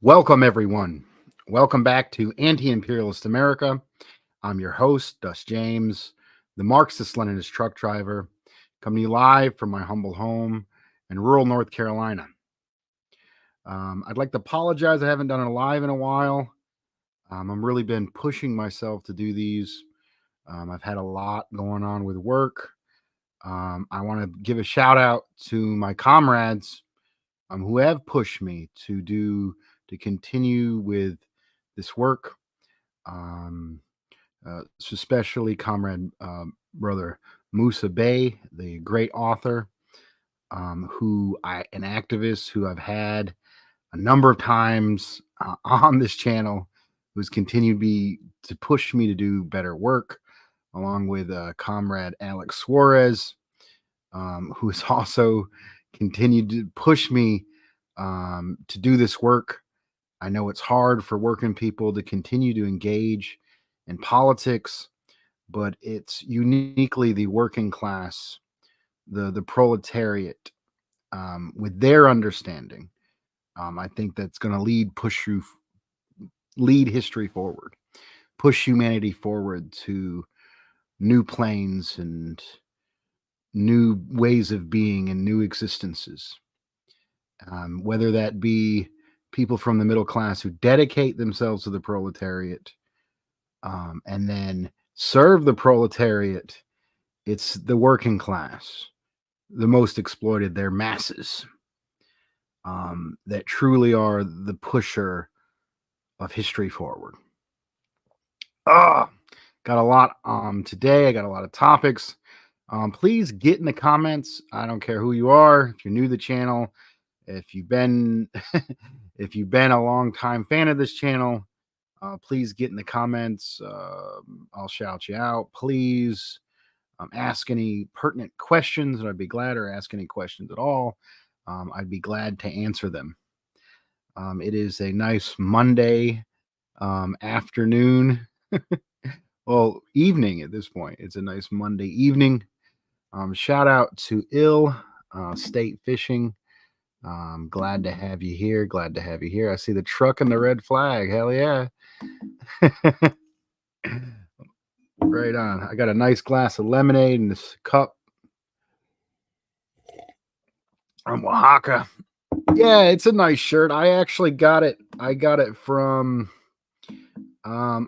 Welcome, everyone. Welcome back to Anti-Imperialist America. I'm your host, Dust James, the Marxist-Leninist truck driver, coming to you live from my humble home in rural North Carolina. I'd like to apologize. I haven't done it live in a while. I've really been pushing myself to do these. I've had a lot going on with work. I want to give a shout out to my comrades who have pushed me to continue with this work, especially Comrade Brother Musa Bey, the great author, an activist who I've had a number of times on this channel, who's continued to push me to do better work, along with Comrade Alex Suarez, who has also continued to push me to do this work. I know it's hard for working people to continue to engage in politics, but it's uniquely the working class, the proletariat, with their understanding. I think that's going to lead history forward, push humanity forward to new planes and new ways of being and new existences. Whether that be people from the middle class who dedicate themselves to the proletariat and then serve the proletariat. It's the working class, the most exploited, their masses, that truly are the pusher of history forward. Got a lot today. I got a lot of topics. Please get in the comments. I don't care who you are. If you're new to the channel, if you've been a long time fan of this channel, please get in the comments. I'll shout you out. Please ask any pertinent questions, and I'd be glad, or ask any questions at all. I'd be glad to answer them. It is a nice Monday afternoon. Well, evening at this point. It's a nice Monday evening. Shout out to State Fishing. Glad to have you here. Glad to have you here. I see the truck and the red flag. Hell yeah. Right on. I got a nice glass of lemonade in this cup from Oaxaca. Yeah, it's a nice shirt. I actually got it. I got it from an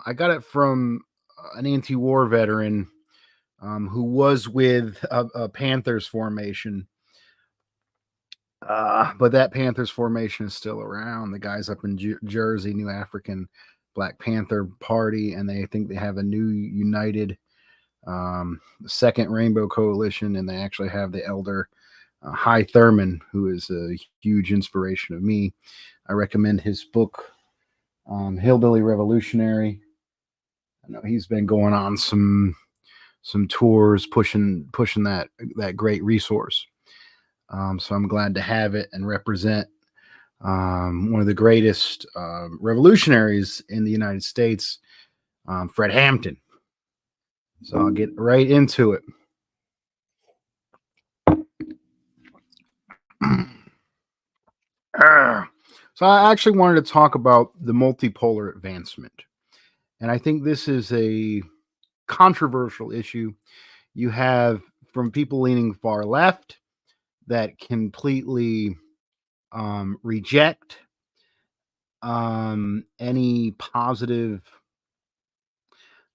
anti-war veteran who was with a Panthers formation. But that Panthers formation is still around. The guys up in Jersey, New African Black Panther Party, and they think they have a new united second Rainbow Coalition, and they actually have the elder Hy Thurman, who is a huge inspiration of me. I recommend his book, Hillbilly Revolutionary. I know he's been going on some tours pushing that great resource. So I'm glad to have it and represent one of the greatest revolutionaries in the United States, Fred Hampton. So I'll get right into it. So I actually wanted to talk about the multipolar advancement. And I think this is a controversial issue. You have from people leaning far left that completely reject any positive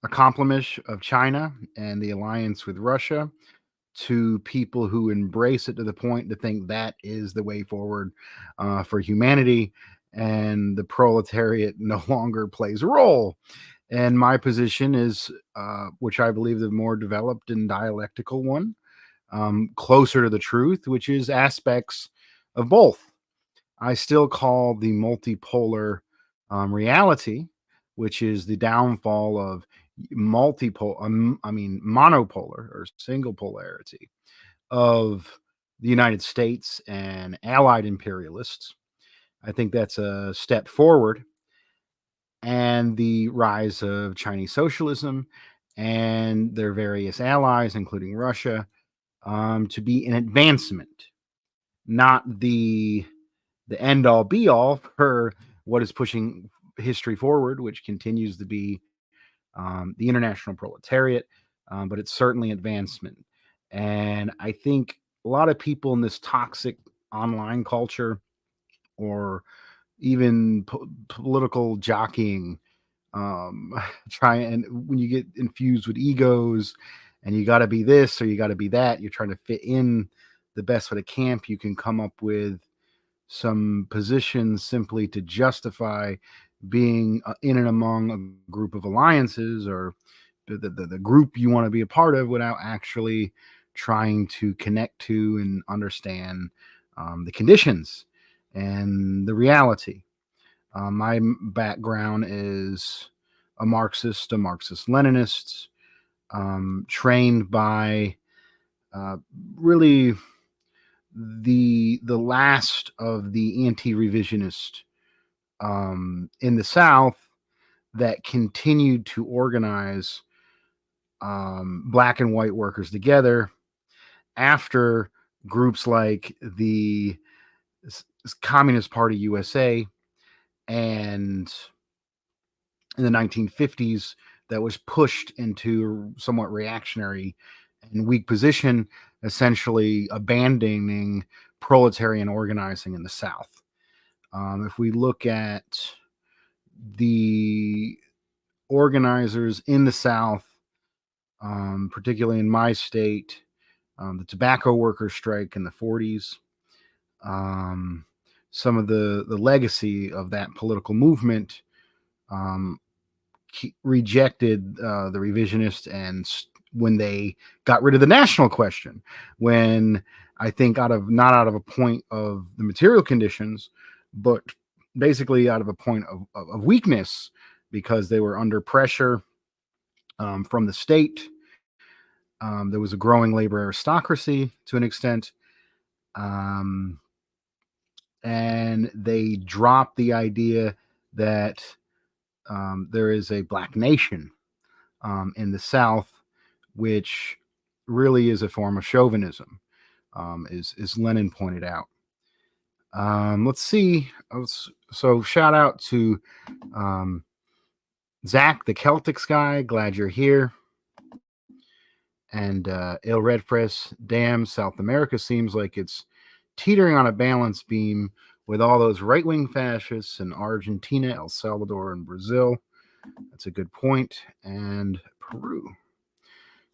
accomplishment of China and the alliance with Russia, to people who embrace it to the point to think that is the way forward for humanity, and the proletariat no longer plays a role. And my position is, which I believe the more developed and dialectical one, closer to the truth, which is aspects of both. I still call the multipolar reality, which is the downfall of monopolar or single polarity of the United States and allied imperialists. I think that's a step forward. And the rise of Chinese socialism and their various allies, including Russia, to be an advancement, not the end all be all for what is pushing history forward, which continues to be the international proletariat, but it's certainly advancement. And I think a lot of people in this toxic online culture, or even political jockeying, um, try, and when you get infused with egos and you got to be this or you got to be that, you're trying to fit in the best for the camp. You can come up with some positions simply to justify being in and among a group of alliances, or the group you want to be a part of, without actually trying to connect to and understand the conditions and the reality. My background is a Marxist Leninist, trained by uh, really the last of the anti-revisionist in the South that continued to organize black and white workers together after groups like the Communist Party USA, and in the 1950s, that was pushed into somewhat reactionary and weak position, essentially abandoning proletarian organizing in the South. If we look at the organizers in the South, particularly in my state, the tobacco workers strike in the 40s, um, some of the legacy of that political movement, um, rejected the revisionist, and when they got rid of the national question, when I think not out of a point of the material conditions, but basically out of a point of weakness, because they were under pressure from the state. There was a growing labor aristocracy to an extent, um, and they dropped the idea that there is a black nation in the South, which really is a form of chauvinism, as Lenin pointed out. Let's see. So shout out to Zach, the Celtics guy. Glad you're here. And Il Red Press, damn, South America seems like it's teetering on a balance beam with all those right-wing fascists in Argentina, El Salvador, and Brazil. That's a good point. And Peru.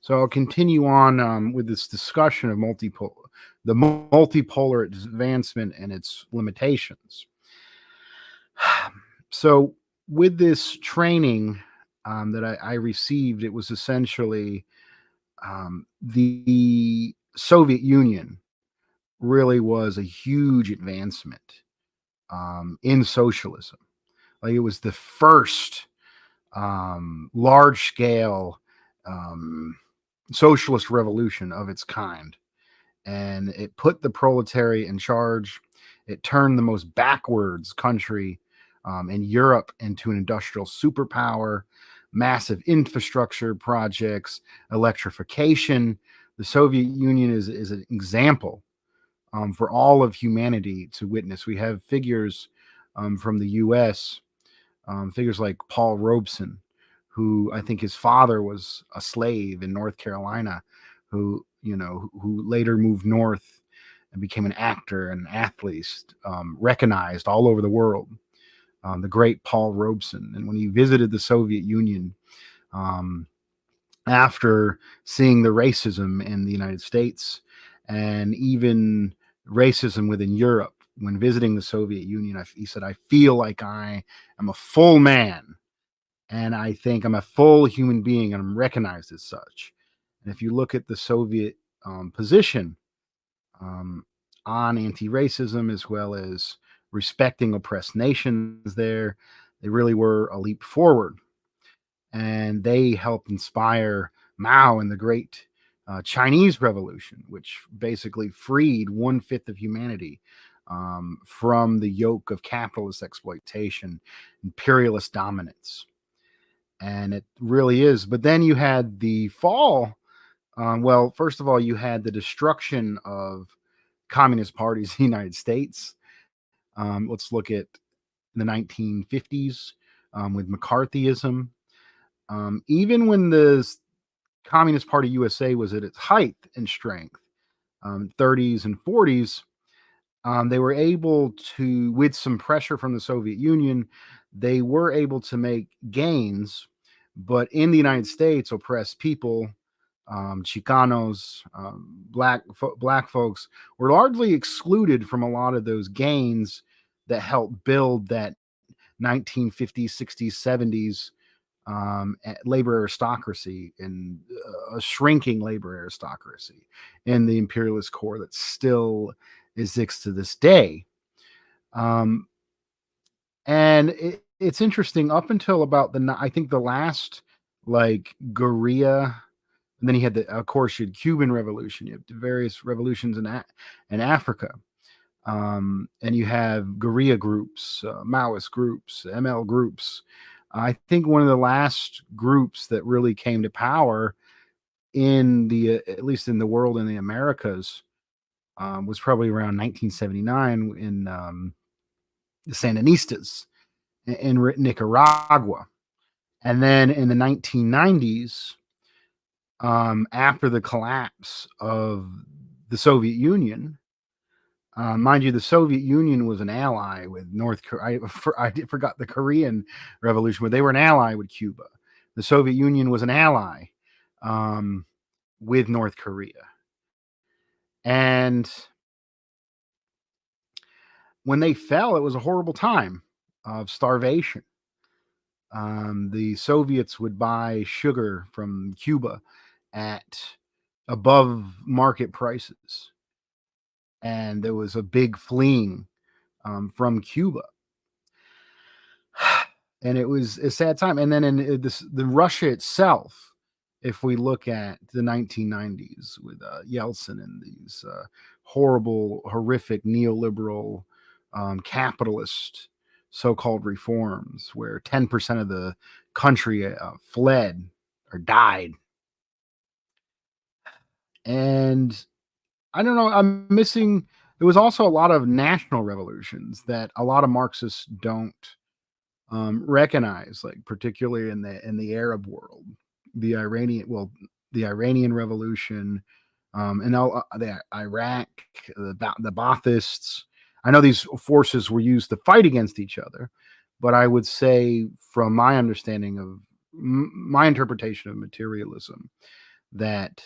So I'll continue on with this discussion of the multipolar advancement and its limitations. So with this training that I received, it was essentially the Soviet Union really was a huge advancement in socialism. Like, it was the first large scale socialist revolution of its kind. And it put the proletariat in charge. It turned the most backwards country in Europe into an industrial superpower, massive infrastructure projects, electrification. The Soviet Union is an example for all of humanity to witness. We have figures from the US, figures like Paul Robeson, who I think his father was a slave in North Carolina, who later moved north and became an actor and athlete, recognized all over the world. The great Paul Robeson. And when he visited the Soviet Union, after seeing the racism in the United States and even racism within Europe, when visiting the Soviet Union, he said, "I feel like I am a full man, and I think I'm a full human being, and I'm recognized as such." And if you look at the Soviet position on anti-racism, as well as respecting oppressed nations there, they really were a leap forward. And they helped inspire Mao and the great Chinese Revolution, which basically freed 1/5 of humanity from the yoke of capitalist exploitation, imperialist dominance. And it really is. But then you had the fall. Well, first of all, you had the destruction of communist parties in the United States. Let's look at in the 1950s with McCarthyism. Even when the Communist Party USA was at its height and strength, 30s and 40s, they were able to, with some pressure from the Soviet Union, they were able to make gains. But in the United States, oppressed people, Chicanos, black folks, were largely excluded from a lot of those gains that helped build that 1950s, 60s, 70s labor aristocracy, and a shrinking labor aristocracy in the imperialist core that still exists to this day. Um, and it's interesting up until about I think the last like guerrilla, and then you had of course, you had Cuban Revolution, you have the various revolutions in Africa, and you have guerrilla groups, Maoist groups, ML groups. I think one of the last groups that really came to power in at least in the world, in the Americas, was probably around 1979 in the Sandinistas in Nicaragua. And then in the 1990s, after the collapse of the Soviet Union, mind you, the Soviet Union was an ally with North Korea. I forgot the Korean Revolution, but they were an ally with Cuba. The Soviet Union was an ally um, with North Korea. And when they fell, it was a horrible time of starvation. The Soviets would buy sugar from Cuba at above market prices. And there was a big fleeing from Cuba. And it was a sad time. And then in the Russia itself, if we look at the 1990s with Yeltsin and these horrible, horrific neoliberal capitalist so-called reforms, where 10% of the country fled or died. And I don't know, I'm missing. There was also a lot of national revolutions that a lot of Marxists don't recognize, like particularly in the Arab world, the Iranian Revolution, and all the Iraq, the Baathists. I know these forces were used to fight against each other, but I would say, from my understanding of my interpretation of materialism, that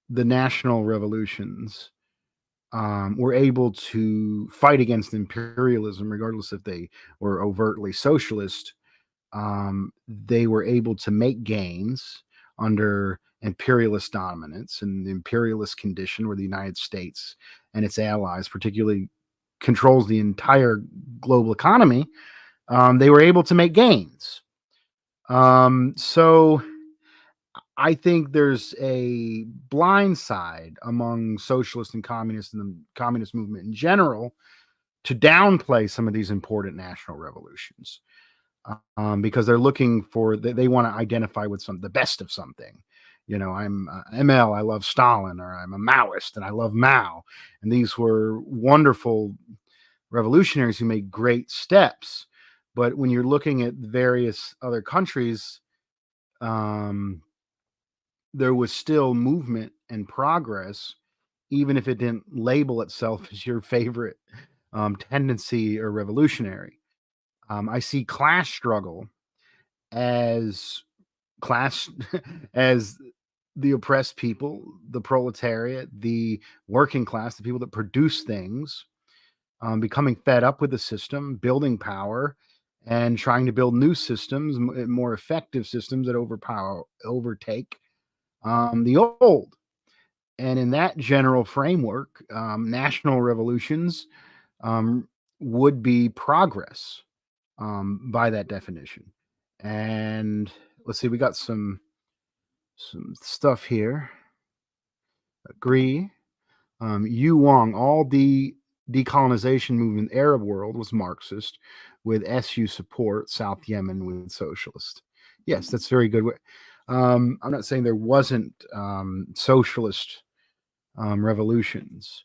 the national revolutions were able to fight against imperialism, regardless if they were overtly socialist. They were able to make gains under imperialist dominance and the imperialist condition, where the United States and its allies, particularly, controls the entire global economy. They were able to make gains. So I think there's a blind side among socialists and communists and the communist movement in general to downplay some of these important national revolutions, because they're looking for, they want to identify with the best of something. You know, I'm ML, I love Stalin, or I'm a Maoist and I love Mao. And these were wonderful revolutionaries who made great steps. But when you're looking at various other countries, there was still movement and progress, even if it didn't label itself as your favorite tendency or revolutionary. I see class struggle as class as the oppressed people, the proletariat, the working class, the people that produce things, becoming fed up with the system, building power, and trying to build new systems, more effective systems that overtake the old. And in that general framework, national revolutions would be progress by that definition. And let's see, we got some stuff here. Agree. Yu Wang, all the decolonization movement in the Arab world was Marxist, with SU support, South Yemen with socialist. Yes, that's very good. I'm not saying there wasn't socialist revolutions,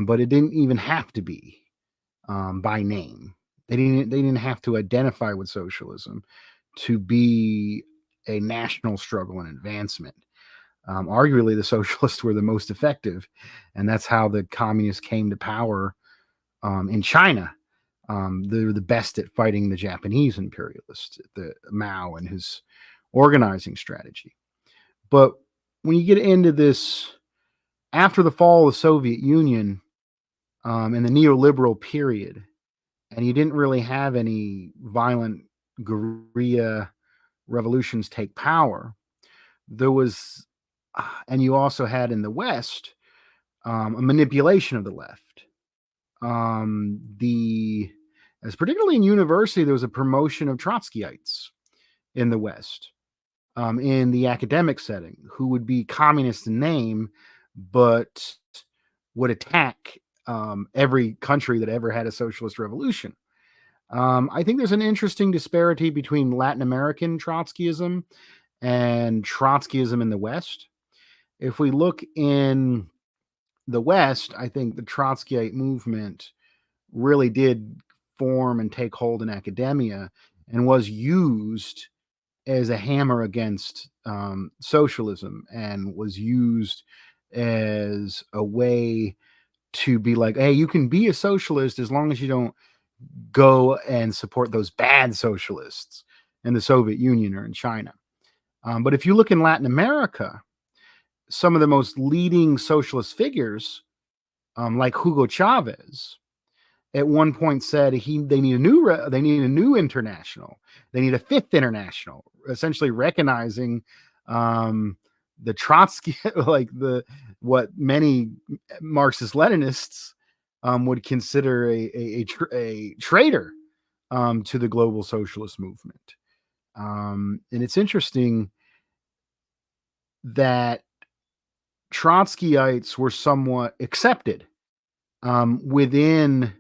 but it didn't even have to be by name. They didn't have to identify with socialism to be a national struggle and advancement. Arguably, the socialists were the most effective, and that's how the communists came to power in China. They're the best at fighting the Japanese imperialists, the Mao and his organizing strategy. But when you get into this, after the fall of the Soviet Union and the neoliberal period, and you didn't really have any violent guerrilla revolutions take power, there was, and you also had in the West a manipulation of the left. The as particularly in university, there was a promotion of Trotskyites in the West, in the academic setting, who would be communist in name, but would attack every country that ever had a socialist revolution. I think there's an interesting disparity between Latin American Trotskyism and Trotskyism in the West. If we look in the West, I think the Trotskyite movement really did form and take hold in academia and was used as a hammer against socialism, and was used as a way to be like, hey, you can be a socialist as long as you don't go and support those bad socialists in the Soviet Union or in China. But if you look in Latin America, some of the most leading socialist figures, like Hugo Chavez, at one point said they need a new international. They need a fifth international, essentially recognizing the Trotsky, like what many Marxist Leninists would consider a traitor to the global socialist movement. And it's interesting that Trotskyites were somewhat accepted within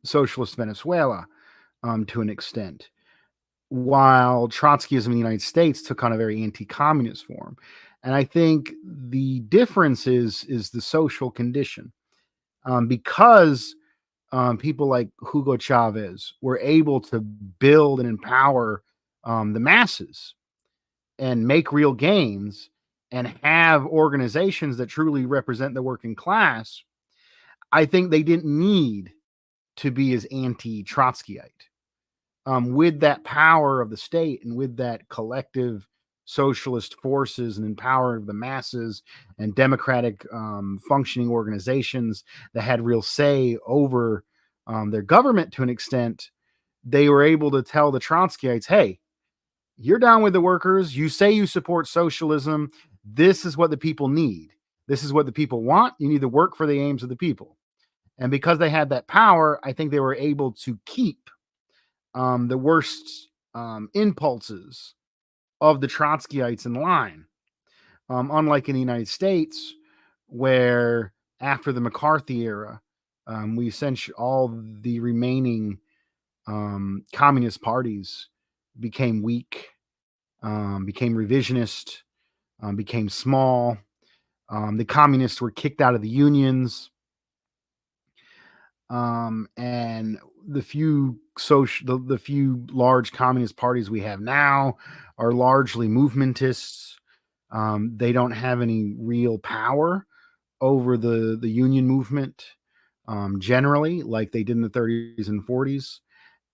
socialist Venezuela to an extent, while Trotskyism in the United States took on a very anti-communist form. And I think the difference is the social condition, because people like Hugo Chavez were able to build and empower the masses and make real gains and have organizations that truly represent the working class. I think they didn't need to be as anti-Trotskyite. With that power of the state and with that collective socialist forces and empower of the masses and democratic functioning organizations that had real say over their government to an extent, they were able to tell the Trotskyites, hey, you're down with the workers. You say you support socialism. This is what the people need. This is what the people want. You need to work for the aims of the people. And because they had that power, I think they were able to keep the worst impulses of the Trotskyites in line. Unlike in the United States, where after the McCarthy era, we essentially all the remaining communist parties became weak, became revisionist, became small. The communists were kicked out of the unions, and the few the few large communist parties we have now are largely movementists. They don't have any real power over the union movement generally, like they did in the 30s and 40s.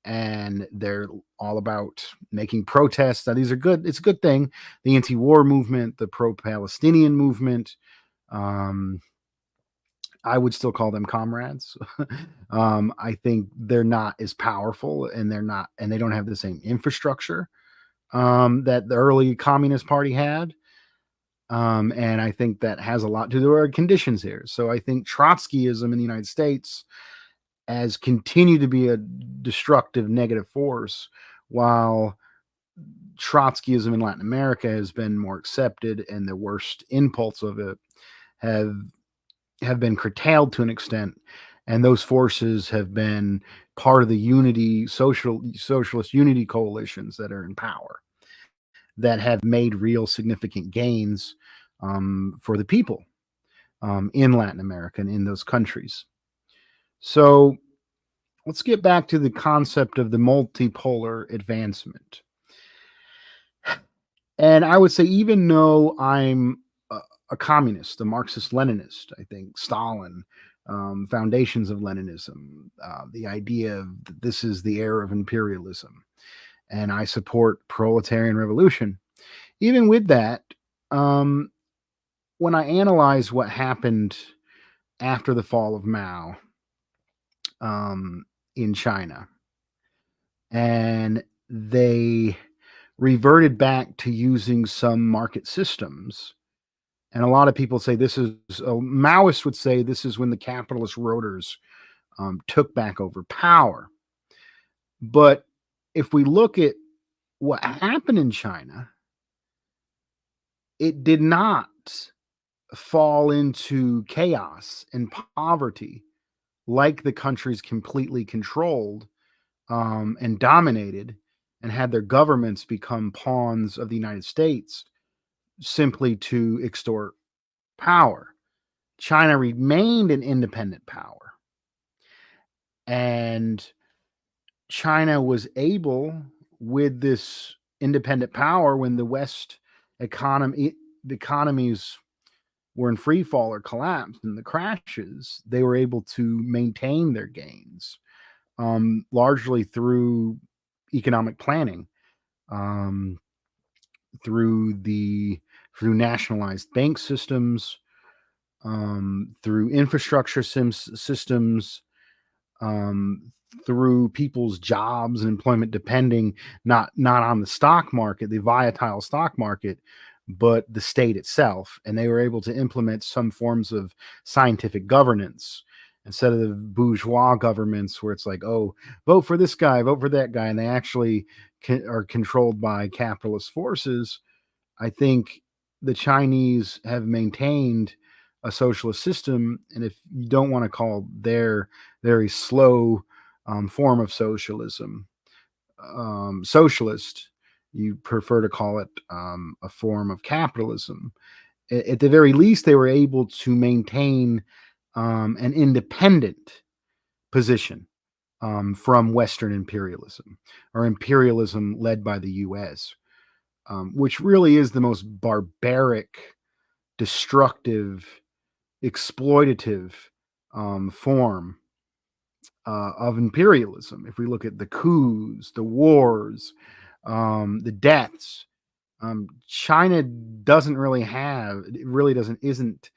And they're all about making protests. Now, these are good. It's a good thing. The anti-war movement, the pro-Palestinian movement. I would still call them comrades. I think they're not as powerful, and they don't have the same infrastructure that the early Communist Party had. And I think that has a lot to do. There are conditions here. So I think Trotskyism in the United States has continued to be a destructive negative force, while Trotskyism in Latin America has been more accepted, and the worst impulse of it have been curtailed to an extent, and those forces have been part of the socialist unity coalitions that are in power, that have made real significant gains for the people in Latin America and in those countries. So let's get back to the concept of the multipolar advancement. And I would say, even though I'm a, a communist, a Marxist Leninist, I think Stalin, foundations of Leninism, the idea of this is the era of imperialism, and I support proletarian revolution. Even with that, um, when I analyze what happened after the fall of Mao, um, in China, and they reverted back to using some market systems. And a lot of people say this is, Maoists would say this is when the capitalist rotors took back over power. But if we look at what happened in China, it did not fall into chaos and poverty like the countries completely controlled and dominated and had their governments become pawns of the United States simply to extort power. China remained an independent power, and China was able, with this independent power, when the West the economies were in free fall or collapse and the crashes, they were able to maintain their gains, largely through economic planning, um, through the through nationalized bank systems, through infrastructure systems, um, through people's jobs and employment depending not on the stock market, the volatile stock market, but the state itself. And they were able to implement some forms of scientific governance instead of the bourgeois governments where it's like, oh, vote for this guy, vote for that guy, and they actually are controlled by capitalist forces. I think the Chinese have maintained a socialist system, and if you don't want to call their very slow form of socialism socialist, you prefer to call it a form of capitalism. At the very least, they were able to maintain an independent position from Western imperialism, or imperialism led by the U.S., which really is the most barbaric, destructive, exploitative form of imperialism. If we look at the coups, the wars, the deaths, China doesn't really have, it really doesn't, isn't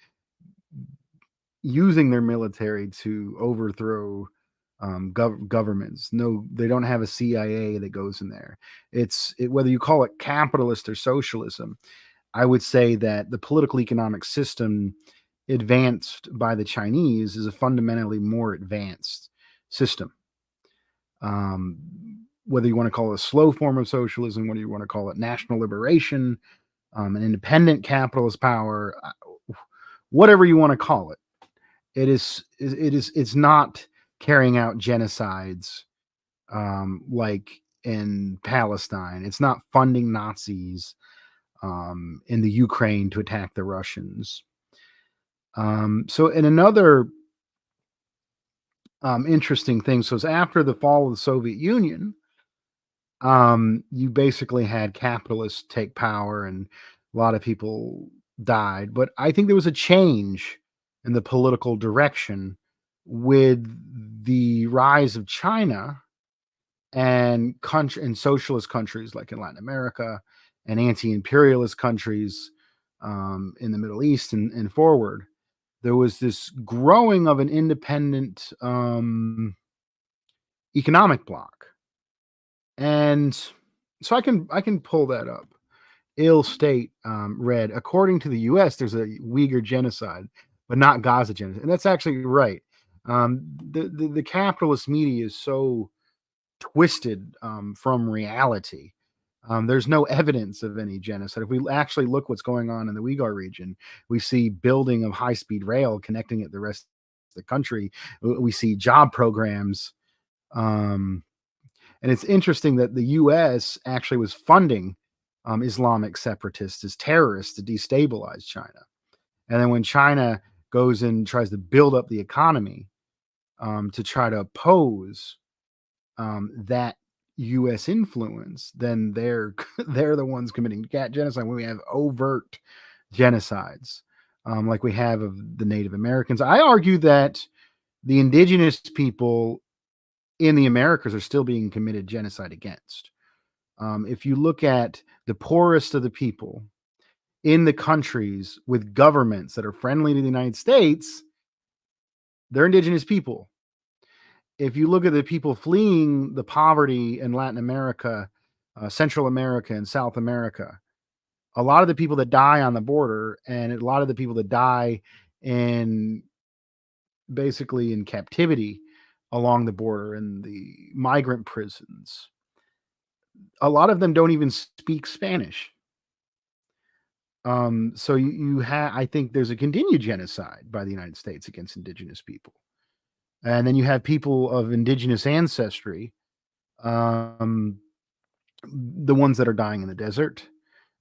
using their military to overthrow governments. No, they don't have a CIA that goes in there. Whether you call it capitalist or socialism, I would say that the political economic system advanced by the Chinese is a fundamentally more advanced system. Whether you want to call it a slow form of socialism, whether you want to call it national liberation, an independent capitalist power, whatever you want to call it, it's not carrying out genocides like in Palestine. It's not funding Nazis in the Ukraine to attack the Russians. So, in another interesting thing, so it's after the fall of the Soviet Union, you basically had capitalists take power, and a lot of people died. But I think there was a change in the political direction with the rise of China and socialist countries like in Latin America, and anti-imperialist countries in the Middle East and forward. There was this growing of an independent economic bloc, and so I can pull that up. Ill State read, according to the U.S., there's a Uyghur genocide, but not Gaza genocide, and that's actually right. The capitalist media is so twisted from reality. There's no evidence of any genocide. If we actually look what's going on in the Uyghur region, we see building of high-speed rail connecting it the rest of the country. We see job programs. Um, and it's interesting that the U.S. actually was funding Islamic separatists as terrorists to destabilize China. And then when China goes and tries to build up the economy, to try to oppose that U.S. influence, then they're they're the ones committing genocide. When we have overt genocides, like we have of the Native Americans, I argue that the indigenous people in the Americas are still being committed genocide against. If you look at the poorest of the people in the countries with governments that are friendly to the United States, they're indigenous people. If you look at the people fleeing the poverty in Latin America, Central America, and South America, a lot of the people that die on the border and a lot of the people that die in basically in captivity along the border in the migrant prisons, a lot of them don't even speak Spanish. So you have, I think there's a continued genocide by the United States against indigenous people. And then you have people of indigenous ancestry, um, the ones that are dying in the desert,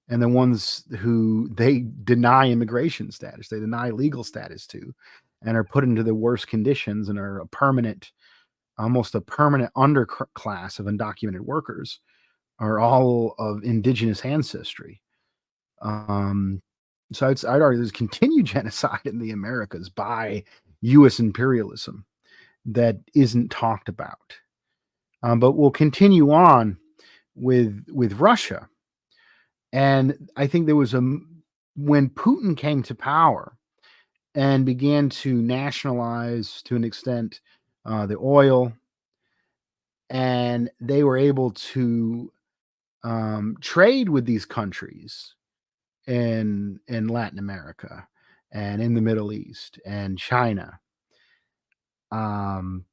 and the ones who they deny immigration status, they deny legal status to, and are put into the worst conditions and are a permanent, almost a permanent underclass of undocumented workers, are all of indigenous ancestry. Um, I'd argue there's continued genocide in the Americas by U.S. imperialism that isn't talked about. But we'll continue on with Russia, and I think there was when Putin came to power and began to nationalize to an extent the oil, and they were able to trade with these countries in Latin America and in the Middle East and China. Um,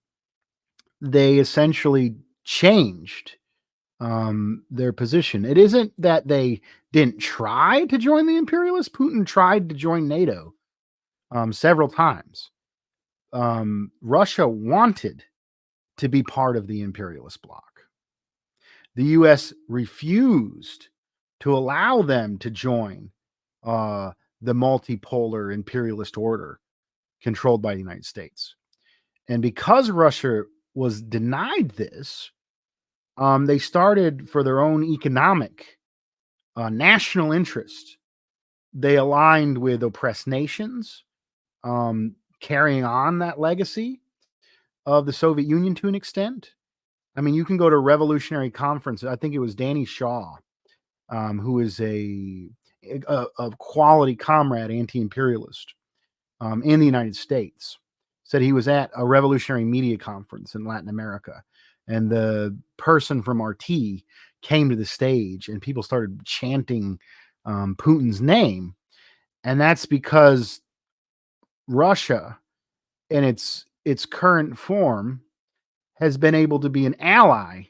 they essentially changed their position. It isn't that they didn't try to join the imperialists. Putin tried to join NATO several times. Russia wanted to be part of the imperialist bloc. The U.S. refused to allow them to join uh, the multipolar imperialist order controlled by the United States. And because Russia was denied this, they started for their own economic national interest. They aligned with oppressed nations, carrying on that legacy of the Soviet Union to an extent. I mean, you can go to revolutionary conferences. I think it was Danny Shaw, who is a quality comrade, anti-imperialist in the United States, said he was at a revolutionary media conference in Latin America, and the person from RT came to the stage, and people started chanting Putin's name, and that's because Russia, in its current form, has been able to be an ally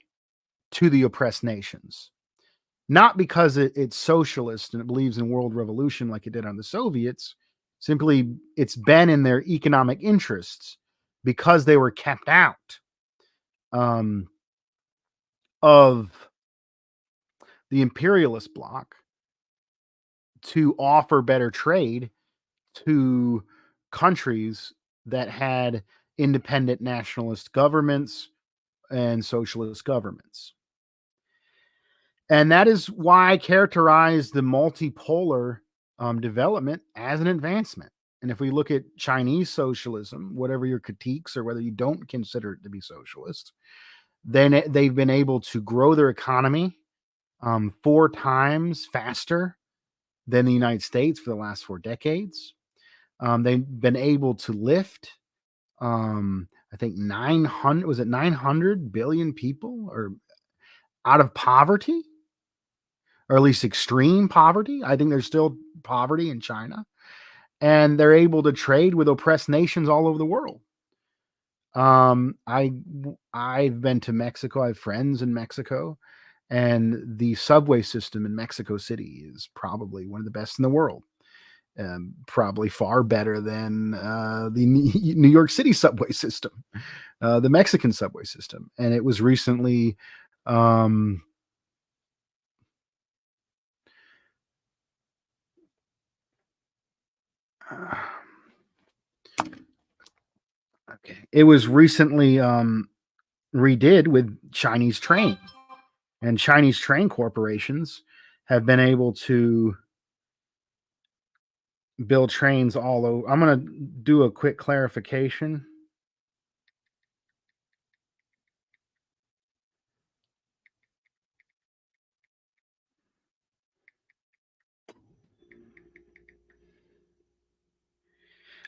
to the oppressed nations. Not because it's socialist and it believes in world revolution like it did on the Soviets. Simply, it's been in their economic interests because they were kept out um, of the imperialist bloc to offer better trade to countries that had independent nationalist governments and socialist governments. And that is why I characterize the multipolar development as an advancement. And if we look at Chinese socialism, whatever your critiques or whether you don't consider it to be socialist, then they've been able to grow their economy 4 times faster than the United States for the last 4 decades. They've been able to lift, I think 900, was it 900 billion people or out of poverty, or at least extreme poverty. I think there's still poverty in China, and they're able to trade with oppressed nations all over the world. I've been to Mexico. I have friends in Mexico, and the subway system in Mexico City is probably one of the best in the world. Probably far better than the New York City subway system, the Mexican subway system. And it was recently um, Okay. It was recently redid with Chinese train, and Chinese train corporations have been able to build trains all over. I'm going to do a quick clarification.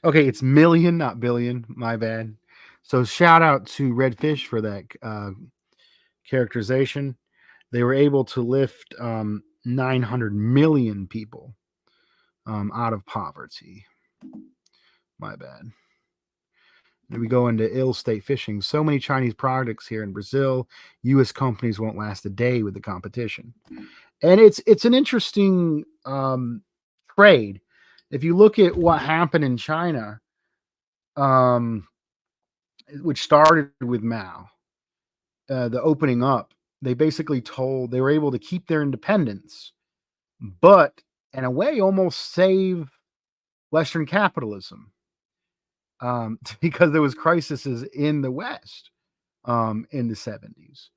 Okay, it's million, not billion. My bad. So shout out to Redfish for that characterization. They were able to lift 900 million people out of poverty. My bad. And we go into ill state fishing. So many Chinese products here in Brazil. U.S. companies won't last a day with the competition, and it's an interesting trade. If you look at what happened in China, um, which started with Mao, the opening up, they basically told they were able to keep their independence, but in a way, almost save Western capitalism because there was crises in the West in the 70s.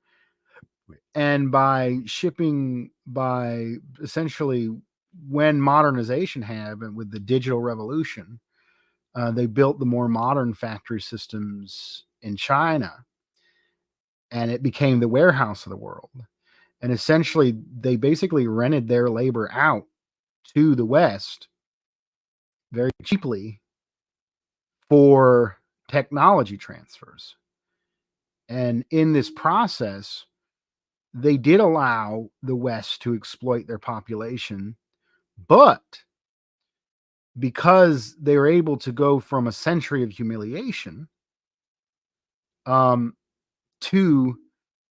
And by essentially when modernization happened with the digital revolution, they built the more modern factory systems in China, and it became the warehouse of the world. And essentially, they basically rented their labor out to the West very cheaply for technology transfers. And in this process, they did allow the West to exploit their population, but because they were able to go from a century of humiliation um, to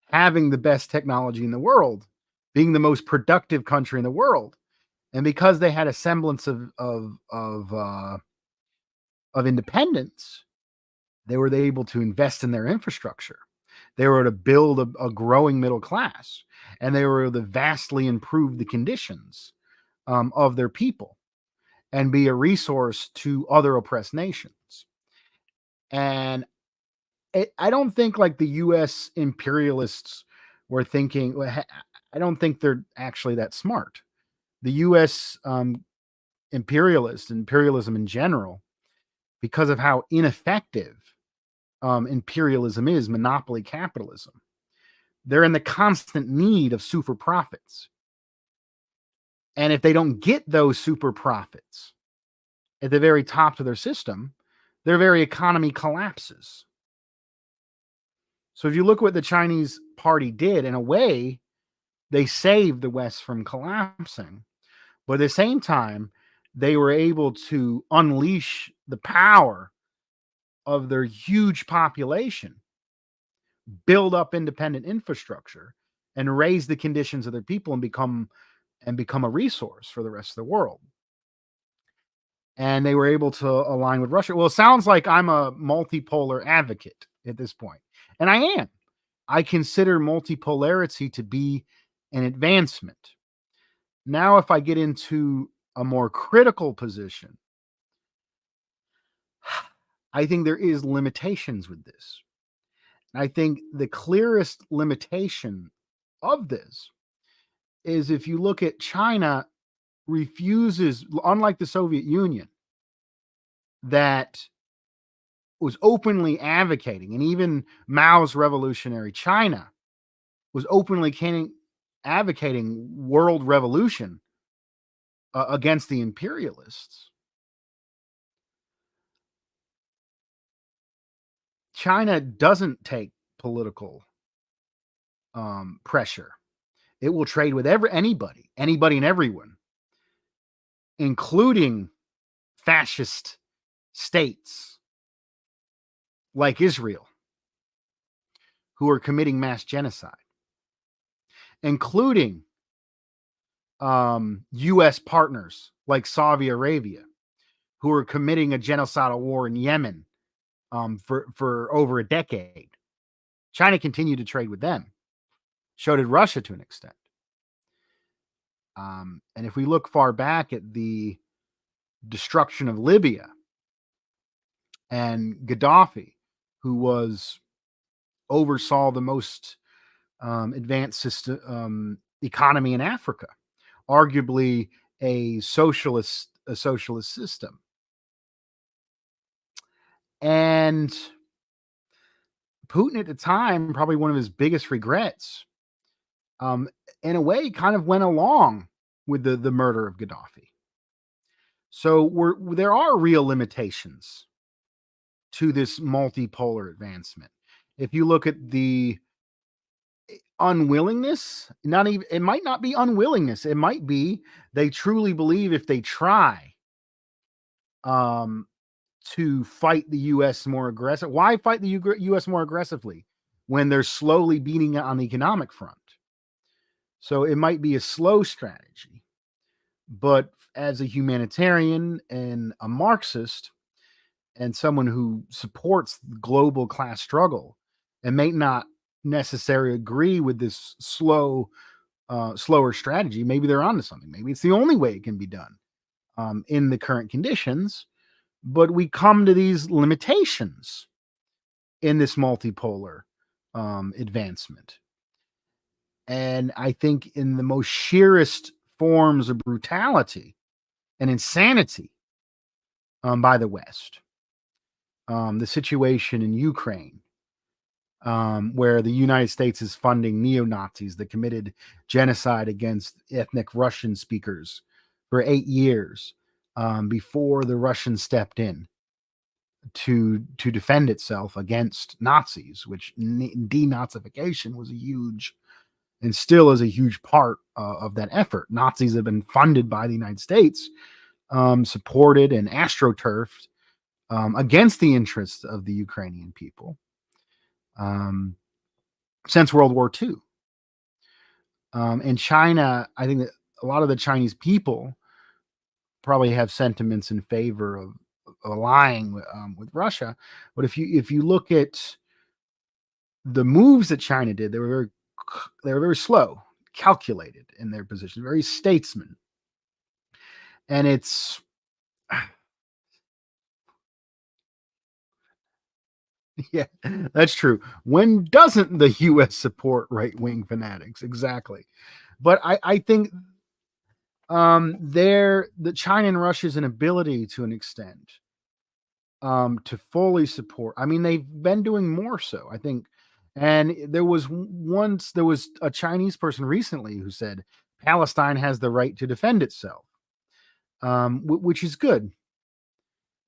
having the best technology in the world, being the most productive country in the world, and because they had a semblance of independence, they were able to invest in their infrastructure. They were to build a growing middle class, and they were to vastly improve the conditions of their people and be a resource to other oppressed nations. And I don't think like the U.S. imperialists were thinking. I don't think they're actually that smart. The U.S. Imperialism in general, because of how ineffective imperialism is, monopoly capitalism. They're in the constant need of super profits. And if they don't get those super profits at the very top of their system, their very economy collapses. So if you look at what the Chinese party did, in a way, they saved the West from collapsing. But at the same time, they were able to unleash the power of their huge population, build up independent infrastructure, and raise the conditions of their people and become a resource for the rest of the world. And they were able to align with Russia. Well, it sounds like I'm a multipolar advocate at this point, and I am. I consider multipolarity to be an advancement. Now, if I get into a more critical position, I think there is limitations with this. I think the clearest limitation of this is if you look at China refuses, unlike the Soviet Union, that was openly advocating, and even Mao's revolutionary China was openly advocating world revolution against the imperialists. China doesn't take political pressure. It will trade with anybody and everyone, including fascist states like Israel, who are committing mass genocide, including U.S. partners like Saudi Arabia, who are committing a genocidal war in Yemen for over a decade. China continued to trade with them. So did Russia to an extent. And if we look far back at the destruction of Libya and Gaddafi, who was oversaw the most advanced system economy in Africa, arguably a socialist system. And Putin at the time, probably one of his biggest regrets, um, in a way, kind of went along with the murder of Gaddafi. So there are real limitations to this multipolar advancement. If you look at the unwillingness, not even it might not be unwillingness, it might be they truly believe if they try um to fight the US more aggressive. Why fight the US more aggressively when they're slowly beating it on the economic front? So it might be a slow strategy, but as a humanitarian and a Marxist and someone who supports the global class struggle and may not necessarily agree with this slower strategy, maybe they're onto something. Maybe it's the only way it can be done in the current conditions. But we come to these limitations in this multipolar advancement. And I think in the most sheerest forms of brutality and insanity by the West, the situation in Ukraine, where the United States is funding neo Nazis that committed genocide against ethnic Russian speakers for 8 years before the Russians stepped in to defend itself against Nazis, which denazification was a huge and still is a huge part of that effort. Nazis have been funded by the United States, supported and astroturfed against the interests of the Ukrainian people um, since World War II. And China, I think that a lot of the Chinese people probably have sentiments in favor of allying with Russia. But if you look at the moves that China did, they were very slow, calculated in their position, very statesman. And it's yeah, that's true. When doesn't the US support right-wing fanatics? Exactly. But I think the China and Russia's inability to an extent to fully support. I mean, they've been doing more so, I think. And there was a Chinese person recently who said Palestine has the right to defend itself, which is good,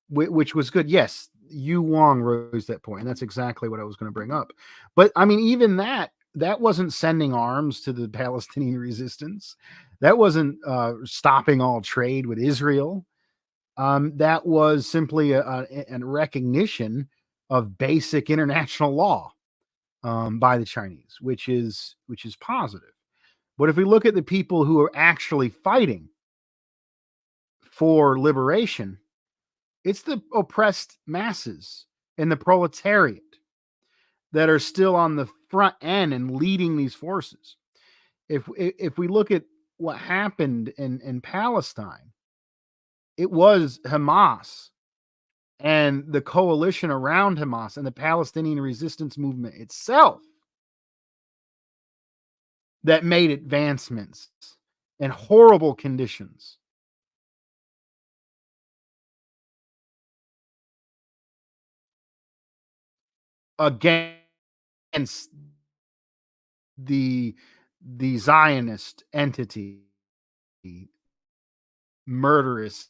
which was good. Yes, Yu Wong rose that point, and that's exactly what I was going to bring up. But I mean, even that wasn't sending arms to the Palestinian resistance. That wasn't stopping all trade with Israel. That was simply a recognition of basic international law by the Chinese, which is positive. But if we look at the people who are actually fighting for liberation, it's the oppressed masses and the proletariat that are still on the front end and leading these forces. If we look at what happened in Palestine, it was Hamas and the coalition around Hamas and the Palestinian resistance movement itself that made advancements in horrible conditions against the the Zionist entity, murderous.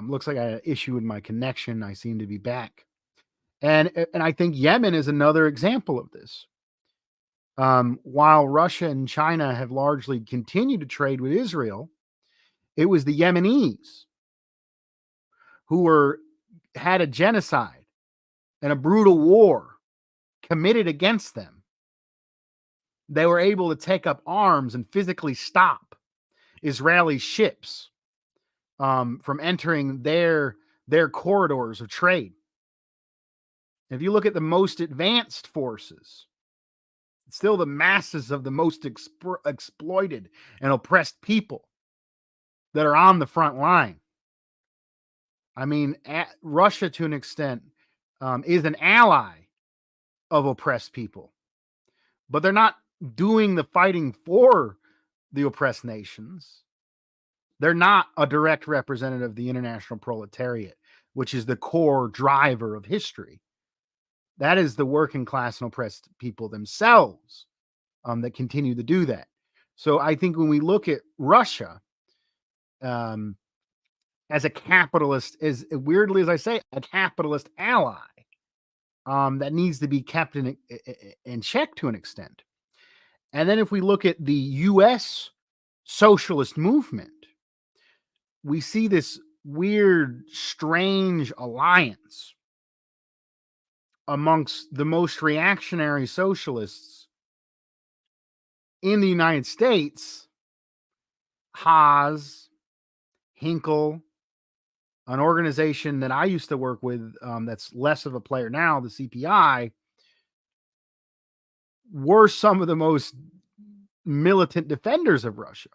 Looks like I had an issue with my connection. I seem to be back, and I think Yemen is another example of this. While Russia and China have largely continued to trade with Israel, it was the Yemenis who had a genocide and a brutal war committed against them. They were able to take up arms and physically stop Israeli ships from entering their corridors of trade. If you look at the most advanced forces, it's still the masses of the most exploited and oppressed people that are on the front line. I mean, Russia, to an extent, is an ally of oppressed people, but they're not doing the fighting for the oppressed nations. They're not a direct representative of the international proletariat, which is the core driver of history. That is the working class and oppressed people themselves that continue to do that. So I think when we look at Russia um, as a capitalist, as weirdly as I say, a capitalist ally that needs to be kept in check to an extent. And then if we look at the U.S. socialist movement, we see this weird, strange alliance amongst the most reactionary socialists in the United States. Haas, Hinkle, an organization that I used to work with that's less of a player now, the CPI, were some of the most militant defenders of Russia.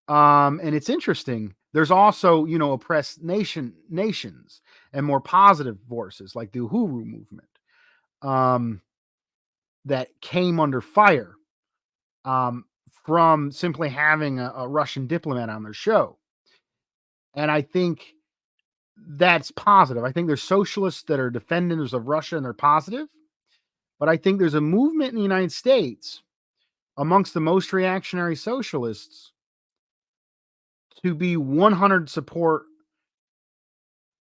And it's interesting. There's also, oppressed nations and more positive forces like the Uhuru movement that came under fire from simply having a Russian diplomat on their show. And I think that's positive. I think there's socialists that are defenders of Russia and they're positive. But I think there's a movement in the United States amongst the most reactionary socialists to be 100 support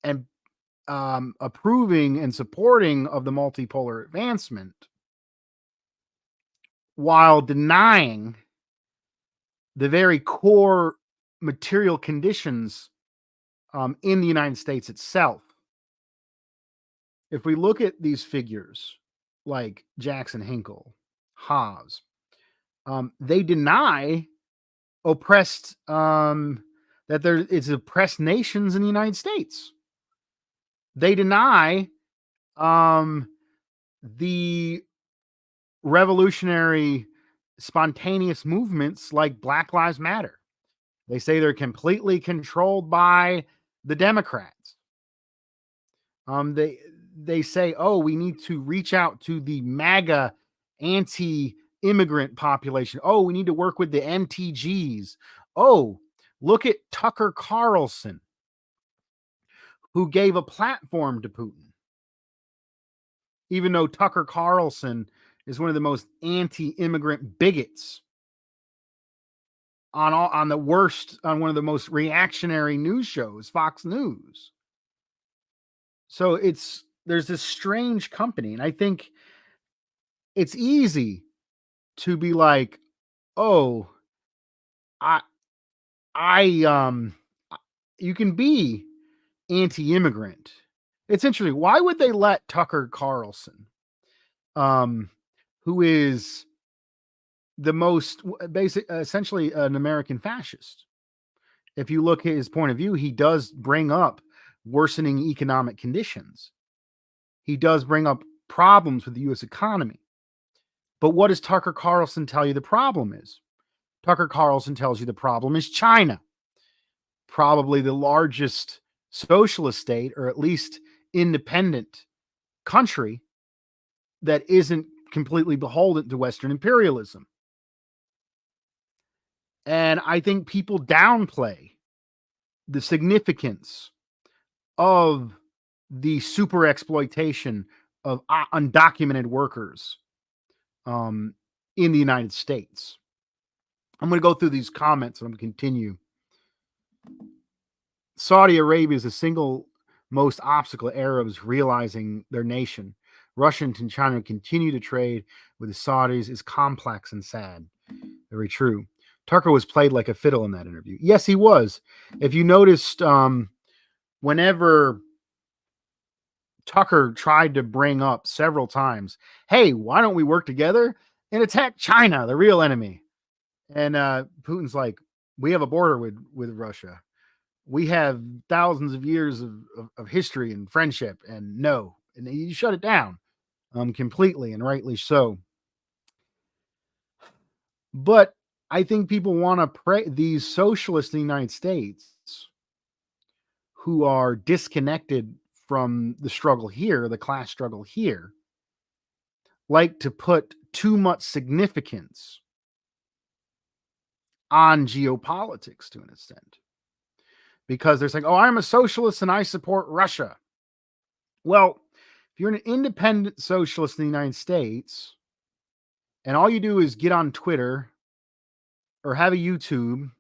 and approving and supporting of the multipolar advancement while denying the very core material conditions in the United States itself. If we look at these figures like Jackson Hinkle, Haas, they deny oppressed that there is oppressed nations in the United States. They deny the revolutionary spontaneous movements like Black Lives Matter. They say they're completely controlled by the Democrats. They say, oh, we need to reach out to the MAGA anti-immigrant population. Oh, we need to work with the MTGs. Oh, look at Tucker Carlson, who gave a platform to Putin. Even though Tucker Carlson is one of the most anti-immigrant bigots on one of the most reactionary news shows, Fox News. So there's this strange company, and I think it's easy to be like, oh, you can be anti-immigrant. It's interesting. Why would they let Tucker Carlson, who is the most essentially an American fascist? If you look at his point of view, he does bring up worsening economic conditions. He does bring up problems with the U.S. economy. But what does Tucker Carlson tell you the problem is? Tucker Carlson tells you the problem is China, probably the largest socialist state, or at least independent country that isn't completely beholden to Western imperialism. And I think people downplay the significance of the super exploitation of undocumented workers in the United States. I'm going to go through these comments and I'm going to continue. Saudi Arabia is the single most obstacle Arabs realizing their nation. Russia and China continue to trade with the Saudis is complex and sad. Very true. Tucker was played like a fiddle in that interview. Yes, he was. If you noticed, whenever Tucker tried to bring up several times, hey, why don't we work together and attack China, the real enemy? And Putin's like, we have a border with Russia. We have thousands of years of history and friendship, and no. And he shut it down completely, and rightly so. But I think people want to pray these socialists in the United States who are disconnected from the struggle here, the class struggle here, like to put too much significance on geopolitics to an extent, because they're saying, oh, I'm a socialist and I support Russia. Well, if you're an independent socialist in the United States and all you do is get on Twitter or have a YouTube,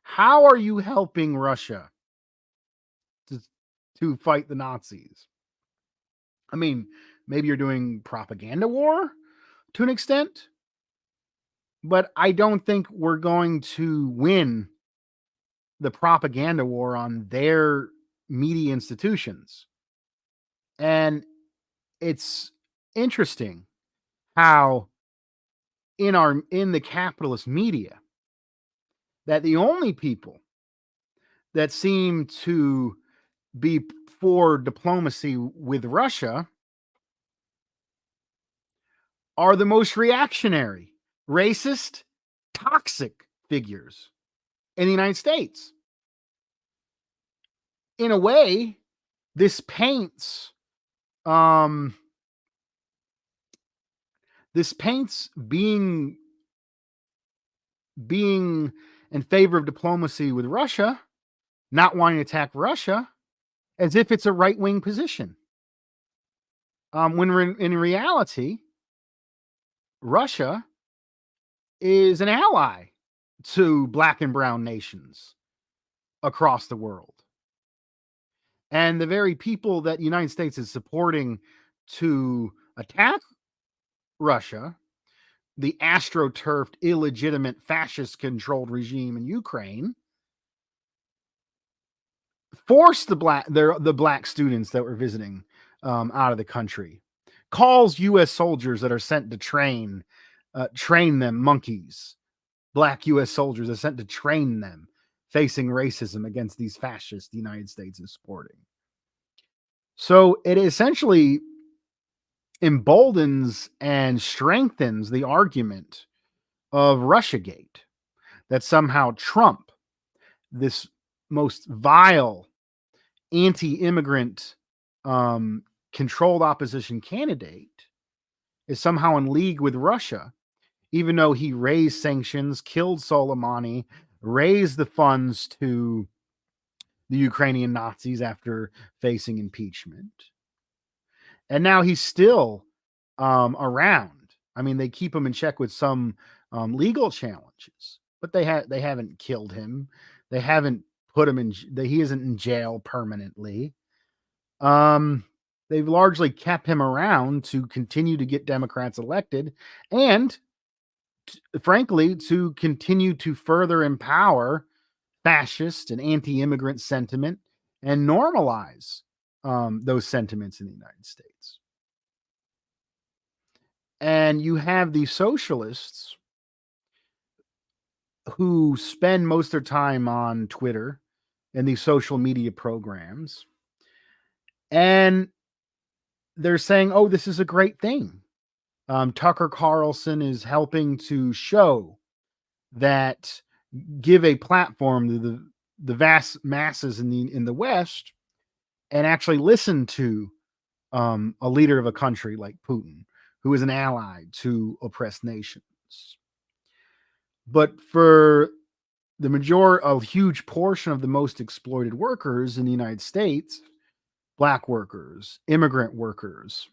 how are you helping Russia to, to fight the Nazis? I mean, maybe you're doing propaganda war to an extent, but I don't think we're going to win the propaganda war on their media institutions. And it's interesting how in the capitalist media that the only people that seem to be for diplomacy with Russia are the most reactionary, racist, toxic figures in the United States. In a way, this paints being in favor of diplomacy with Russia, not wanting to attack Russia, as if it's a right-wing position. When in reality, Russia is an ally to black and brown nations across the world. And the very people that the United States is supporting to attack Russia, the astroturfed, illegitimate, fascist-controlled regime in Ukraine, forced the black students that were visiting out of the country, calls U.S. soldiers that are sent to train them monkeys. Black U.S. soldiers are sent to train them facing racism against these fascists the United States is supporting. So it essentially emboldens and strengthens the argument of Russiagate, that somehow Trump, this most vile anti-immigrant controlled opposition candidate, is somehow in league with Russia, even though he raised sanctions, killed Soleimani, raised the funds to the Ukrainian Nazis after facing impeachment. And now he's still around. I mean, they keep him in check with some legal challenges, but they haven't killed him. They haven't put him in. He isn't in jail permanently. They've largely kept him around to continue to get Democrats elected, and frankly, to continue to further empower fascist and anti-immigrant sentiment and normalize those sentiments in the United States. And you have the socialists who spend most of their time on Twitter and these social media programs, and they're saying, oh, this is a great thing. Tucker Carlson is helping to show that, give a platform to the vast masses in the West, and actually listen to a leader of a country like Putin, who is an ally to oppressed nations. But for a huge portion of the most exploited workers in the United States, black workers, immigrant workers,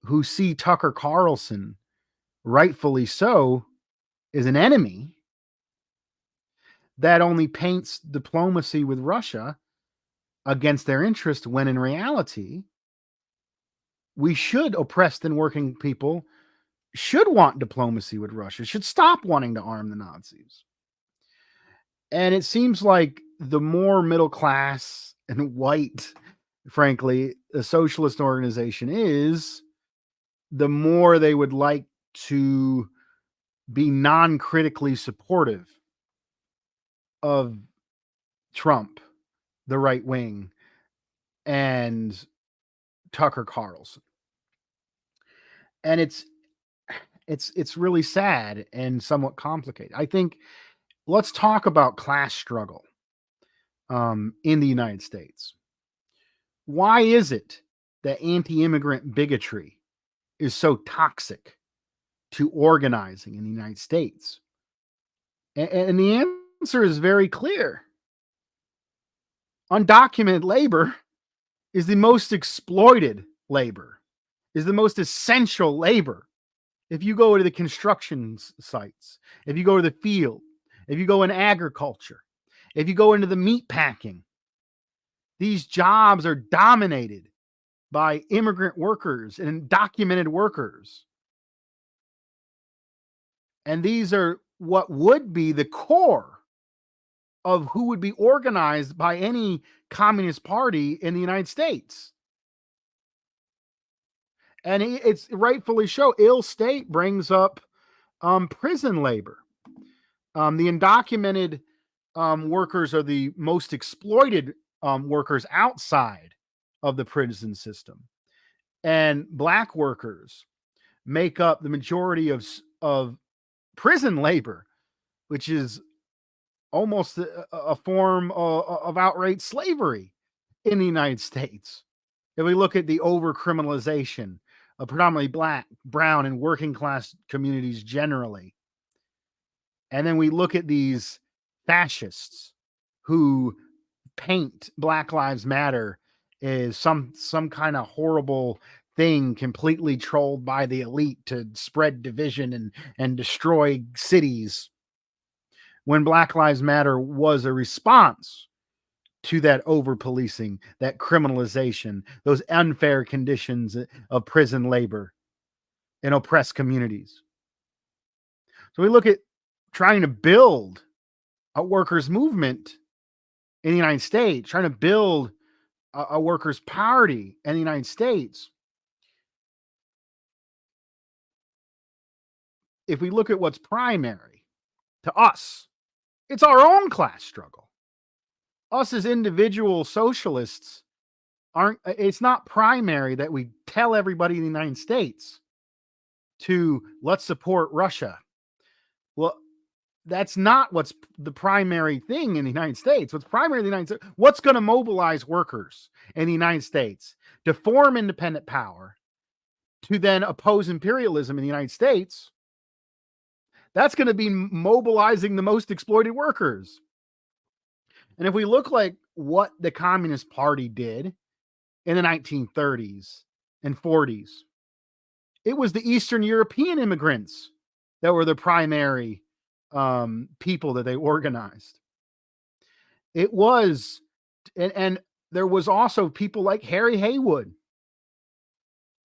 who see Tucker Carlson, rightfully so, as an enemy, that only paints diplomacy with Russia against their interest, when in reality, oppressed and working people should want diplomacy with Russia, should stop wanting to arm the Nazis. And it seems like the more middle class and white, frankly, a socialist organization is, the more they would like to be non-critically supportive of Trump, the right wing, and Tucker Carlson. And it's really sad and somewhat complicated. I think, let's talk about class struggle. in the United States. Why is it that anti-immigrant bigotry is so toxic to organizing in the United States? And the answer is very clear. Undocumented labor is the most exploited labor, is the most essential labor. If you go to the construction sites, if you go to the field, if you go in agriculture, if you go into the meat packing, these jobs are dominated by immigrant workers and undocumented workers. And these are what would be the core of who would be organized by any communist party in the United States. And it's rightfully so. Ill State brings up prison labor. The undocumented workers are the most exploited workers outside of the prison system. And Black workers make up the majority of prison labor, which is almost a form of outright slavery in the United States. If we look at the over-criminalization of predominantly Black, brown, and working class communities generally, and then we look at these fascists who paint Black Lives Matter as some kind of horrible thing completely trolled by the elite to spread division and destroy cities, when Black Lives Matter was a response to that over policing, that criminalization, those unfair conditions of prison labor in oppressed communities. So we look at trying to build a workers' movement in the United States, trying to build a workers' party in the United States. If we look at what's primary to us, it's our own class struggle. Us as individual socialists it's not primary that we tell everybody in the United States to let's support Russia. Well, that's not what's the primary thing in the United States. What's primary in the United States, what's going to mobilize workers in the United States to form independent power to then oppose imperialism in the United States? That's going to be mobilizing the most exploited workers. And if we look like what the Communist Party did in the 1930s and 40s, it was the Eastern European immigrants that were the primary people that they organized. It was, and there was also people like Harry Haywood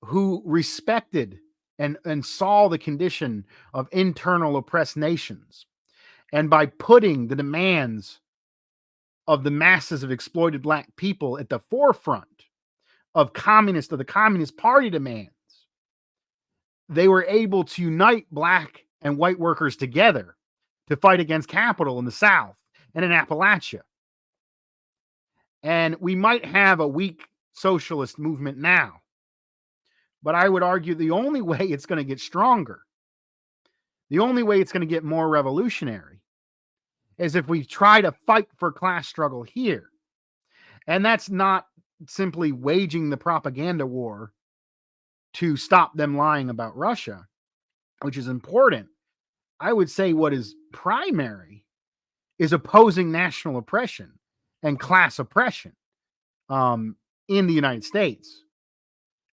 who respected and saw the condition of internal oppressed nations. And by putting the demands of the masses of exploited Black people at the forefront of the Communist Party demands, they were able to unite Black and white workers together to fight against capital in the South and in Appalachia. And we might have a weak socialist movement now, but I would argue the only way it's going to get stronger, the only way it's going to get more revolutionary, is if we try to fight for class struggle here. And that's not simply waging the propaganda war to stop them lying about Russia, which is important. I would say what is primary is opposing national oppression and class oppression in the United States.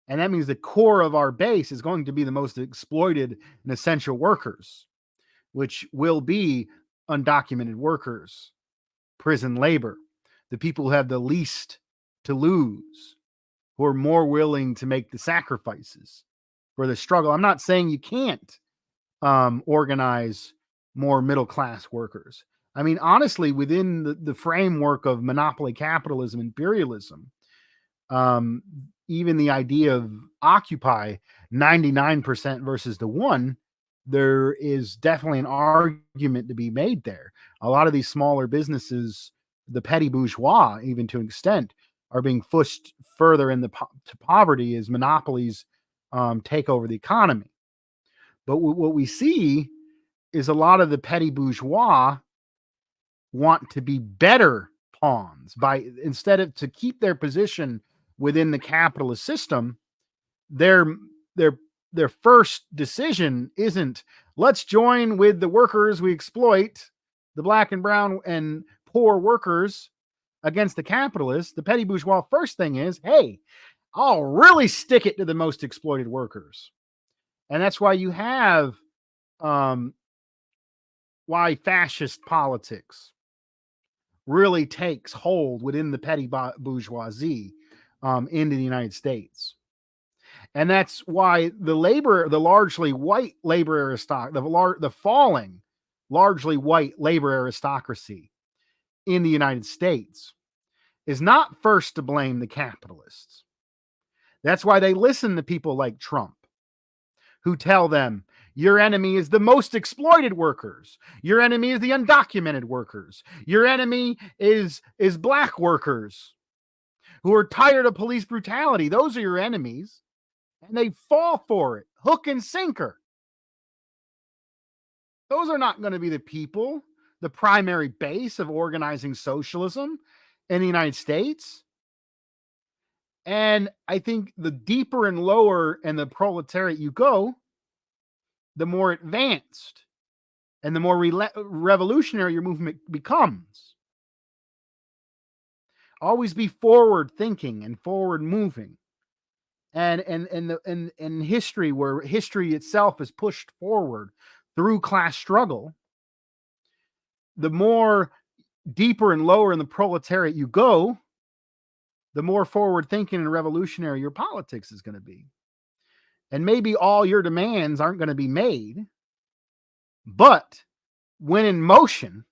And that means the core of our base is going to be the most exploited and essential workers, which will be undocumented workers, prison labor, the people who have the least to lose, who are more willing to make the sacrifices for the struggle. I'm not saying you can't organize more middle-class workers. I mean, honestly, within the framework of monopoly capitalism, imperialism, even the idea of Occupy 99% versus the 1%, there is definitely an argument to be made there. A lot of these smaller businesses, the petty bourgeois, even to an extent, are being pushed further to poverty as monopolies take over the economy. But what we see is a lot of the petty bourgeois want to be better pawns. By instead of to keep their position within the capitalist system, their their their first decision isn't let's join with the workers we exploit, the black and brown and poor workers against the capitalists. The petty bourgeois first thing is, hey, I'll really stick it to the most exploited workers. And that's why you have um, why fascist politics really takes hold within the petty bourgeoisie into the United States. And that's why the largely white labor aristocracy, the falling, largely white labor aristocracy in the United States is not first to blame the capitalists. That's why they listen to people like Trump, who tell them, your enemy is the most exploited workers. Your enemy is the undocumented workers. Your enemy is black workers who are tired of police brutality. Those are your enemies. And they fall for it, hook and sinker. Those are not going to be the people, the primary base of organizing socialism in the United States. And I think the deeper and lower in the proletariat you go, the more advanced and the more revolutionary your movement becomes. Always be forward thinking and forward moving. And in history, where history itself is pushed forward through class struggle, the more deeper and lower in the proletariat you go, the more forward thinking and revolutionary your politics is going to be. And maybe all your demands aren't going to be made, but when in motion,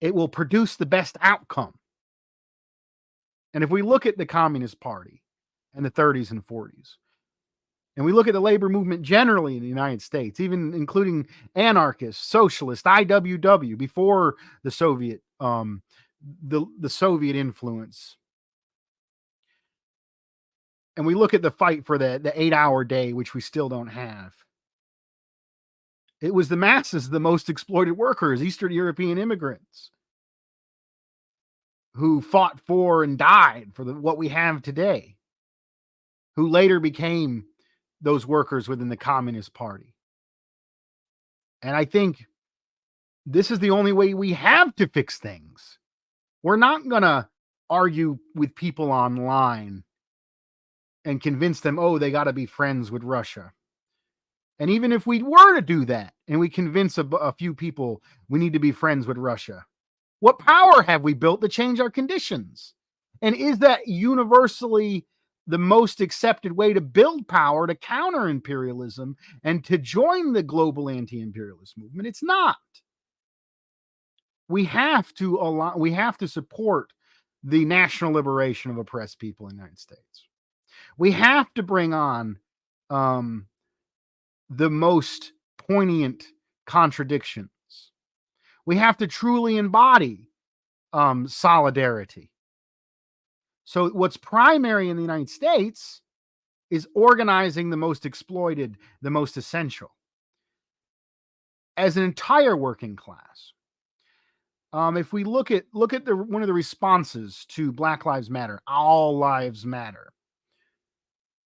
it will produce the best outcome. And if we look at the Communist Party in the 30s and 40s, and we look at the labor movement generally in the United States, even including anarchists, socialists, IWW, before the Soviet, the Soviet influence, and we look at the fight for the 8-hour day, which we still don't have. It was the masses, the most exploited workers, Eastern European immigrants, who fought for and died for what we have today, who later became those workers within the Communist Party. And I think this is the only way we have to fix things. We're not going to argue with people online and convince them, oh, they got to be friends with Russia. And even if we were to do that and we convince a few people we need to be friends with Russia, what power have we built to change our conditions? And is that universally the most accepted way to build power to counter imperialism and to join the global anti-imperialist movement? It's not. We have to support the national liberation of oppressed people in the United States. We have to bring on the most poignant contradictions. We have to truly embody solidarity. So what's primary in the United States is organizing the most exploited, the most essential, as an entire working class. If we look at one of the responses to Black Lives Matter, all lives matter.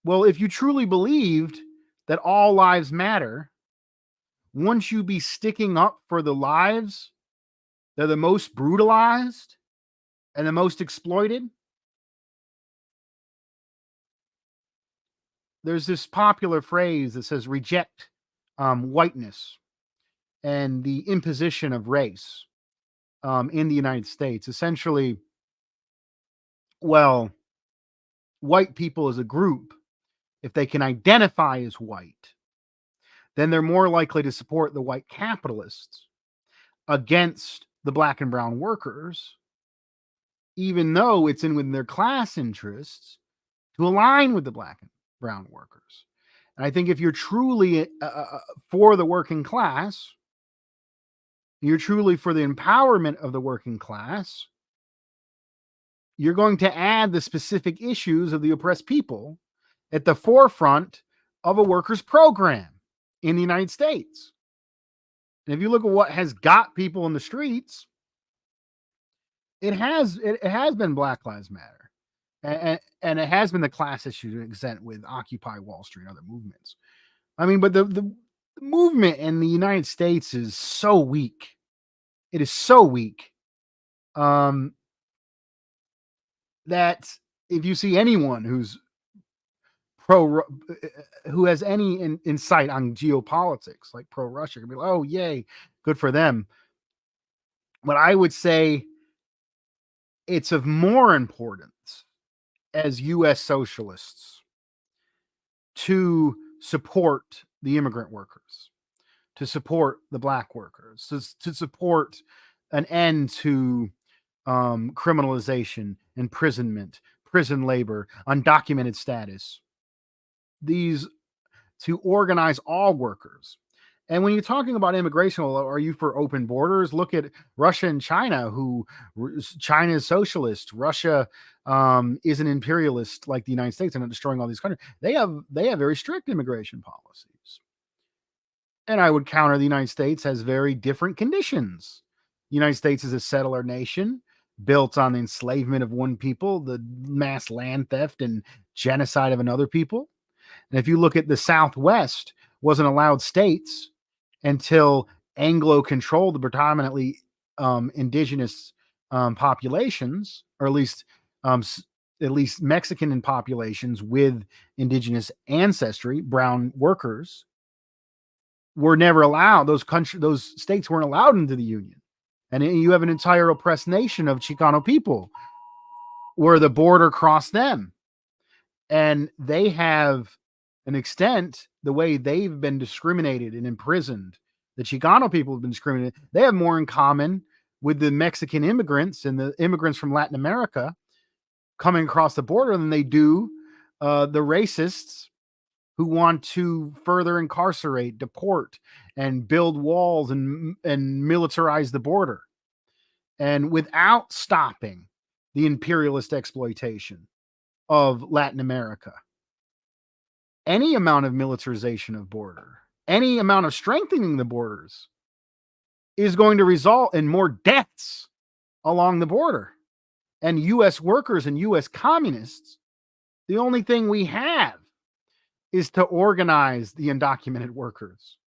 Well, if you truly believed that all lives matter, wouldn't you be sticking up for the lives that are the most brutalized and the most exploited? There's this popular phrase that says reject whiteness and the imposition of race in the United States. Essentially, well, white people as a group, if they can identify as white, then they're more likely to support the white capitalists against the black and brown workers, even though it's within their class interests to align with the black and brown workers. And I think if you're truly for the working class, you're truly for the empowerment of the working class, you're going to add the specific issues of the oppressed people at the forefront of a workers' program in the United States. And if you look at what has got people in the streets, it has been Black Lives Matter, and it has been the class issue to an extent with Occupy Wall Street and other movements. I mean, but the movement in the United States is so weak. It is so weak, um, that if you see anyone pro who has any insight on geopolitics, like pro Russia, be like, oh yay, good for them. But I would say it's of more importance as U.S. socialists to support the immigrant workers, to support the black workers, to support an end to criminalization, imprisonment, prison labor, undocumented status. These to organize all workers. And when you're talking about immigration, are you for open borders? Look at Russia and China, China is socialist. Russia is an imperialist like the United States and destroying all these countries. They have very strict immigration policies. And I would counter the United States has very different conditions. The United States is a settler nation built on the enslavement of one people, the mass land theft and genocide of another people. And if you look at the Southwest, wasn't allowed states until Anglo controlled the predominantly indigenous populations, or at least Mexican populations with indigenous ancestry, brown workers were never allowed. Those states weren't allowed into the Union. And you have an entire oppressed nation of Chicano people where the border crossed them. And they have an extent, the way they've been discriminated and imprisoned, the Chicano people have been discriminated. They have more in common with the Mexican immigrants and the immigrants from Latin America coming across the border than they do the racists who want to further incarcerate, deport, and build walls and militarize the border. And without stopping the imperialist exploitation of Latin America, any amount of militarization of border, any amount of strengthening the borders is going to result in more deaths along the border. And U.S. workers and U.S. communists, the only thing we have is to organize the undocumented workers,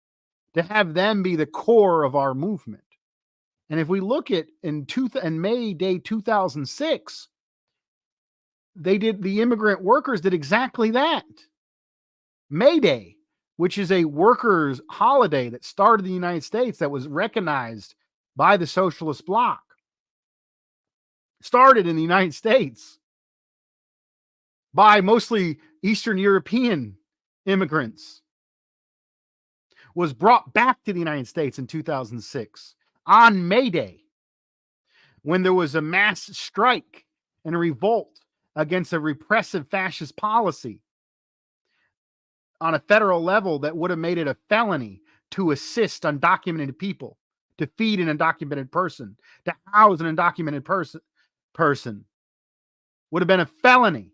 to have them be the core of our movement. And if we look at in May Day 2006, the immigrant workers did exactly that. May Day, which is a workers' holiday that started in the United States, that was recognized by the socialist bloc, started in the United States by mostly Eastern European immigrants, was brought back to the United States in 2006 on May Day, when there was a mass strike and a revolt against a repressive fascist policy on a federal level that would have made it a felony to assist undocumented people, to feed an undocumented person, to house an undocumented person would have been a felony.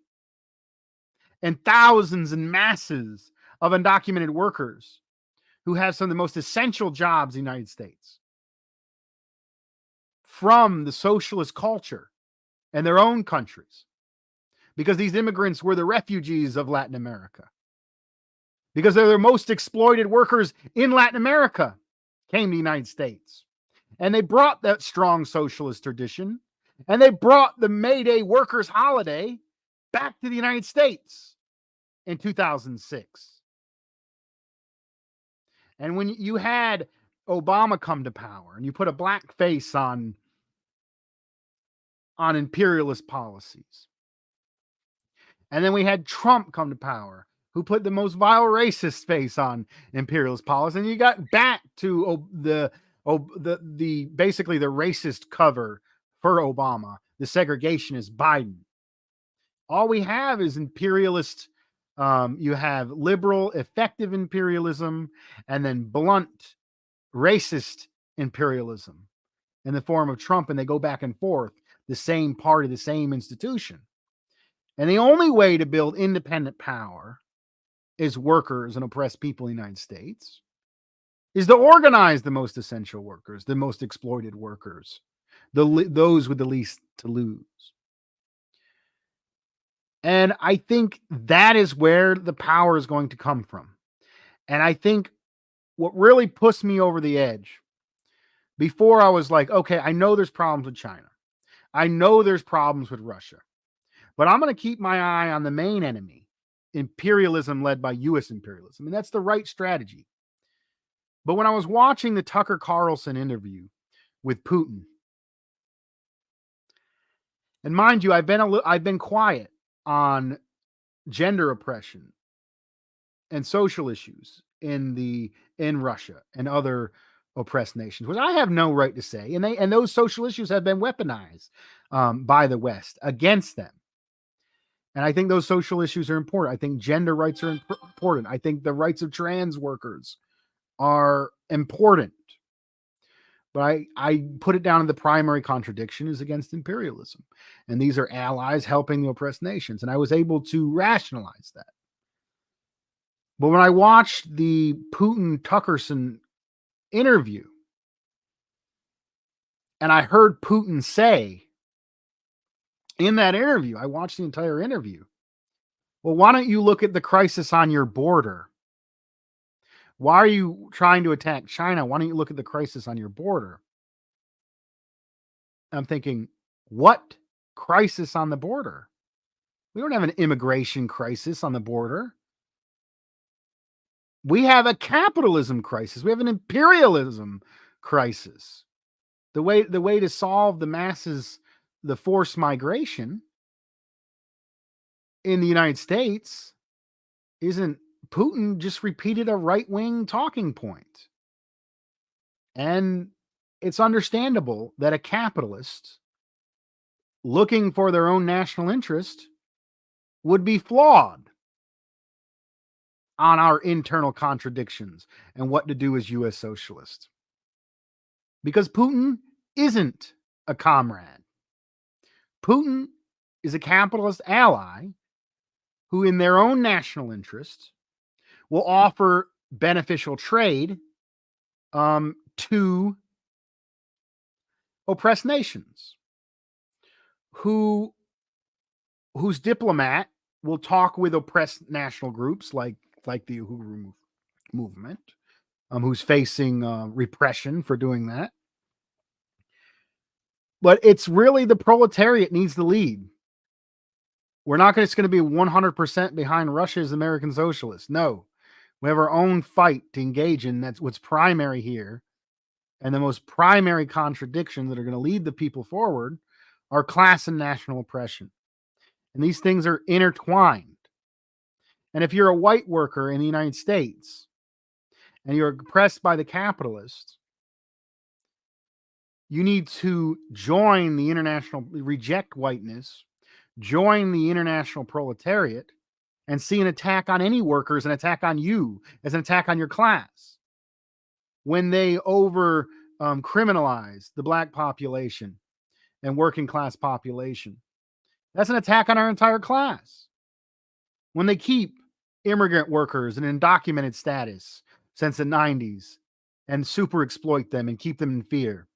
And thousands and masses of undocumented workers who have some of the most essential jobs in the United States from the socialist culture and their own countries, because these immigrants were the refugees of Latin America, because they're the most exploited workers in Latin America, came to the United States. And they brought that strong socialist tradition, and they brought the May Day workers' holiday back to the United States in 2006. And when you had Obama come to power and you put a black face on imperialist policies, and then we had Trump come to power, who put the most vile racist face on imperialist policy, and you got back to the basically the racist cover for Obama, the segregationist Biden. All we have is imperialist. You have liberal, effective imperialism, and then blunt, racist imperialism in the form of Trump, and they go back and forth, the same party, the same institution. And the only way to build independent power is workers and oppressed people in the United States, is to organize the most essential workers, the most exploited workers, those with the least to lose. And I think that is where the power is going to come from. And I think what really pushed me over the edge, before I was like, okay, I know there's problems with China. I know there's problems with Russia, but I'm going to keep my eye on the main enemy, imperialism led by U.S. imperialism. And that's the right strategy. But when I was watching the Tucker Carlson interview with Putin, and mind you, I've been quiet on gender oppression and social issues in Russia and other oppressed nations, which I have no right to say. And those social issues have been weaponized by the West against them. And I think those social issues are important. I think gender rights are important. I think the rights of trans workers are important. But I put it down to the primary contradiction is against imperialism. And these are allies helping the oppressed nations. And I was able to rationalize that. But when I watched the Putin-Tuckerson interview, and I heard Putin say in that interview, I watched the entire interview, well, why don't you look at the crisis on your border? Why are you trying to attack China? Why don't you look at the crisis on your border? I'm thinking, what crisis on the border? We don't have an immigration crisis on the border. We have a capitalism crisis. We have an imperialism crisis. The way to solve the masses, the forced migration in the United States isn't Putin just repeated a right-wing talking point. And it's understandable that a capitalist looking for their own national interest would be flawed on our internal contradictions and what to do as U.S. socialists. Because Putin isn't a comrade. Putin is a capitalist ally who, in their own national interest, will offer beneficial trade to oppressed nations, whose diplomat will talk with oppressed national groups like the Uhuru movement, who's facing repression for doing that. But it's really the proletariat needs the lead. We're not just going to be 100% behind Russia's American socialists. No, we have our own fight to engage in. That's what's primary here. And the most primary contradiction that are going to lead the people forward are class and national oppression. And these things are intertwined. And if you're a white worker in the United States and you're oppressed by the capitalists, you need to join the reject whiteness, join the international proletariat, and see an attack on any worker as an attack on you, as an attack on your class. When they criminalize the black population and working class population, that's an attack on our entire class. When they keep immigrant workers in undocumented status since the 90s and super exploit them and keep them in fear,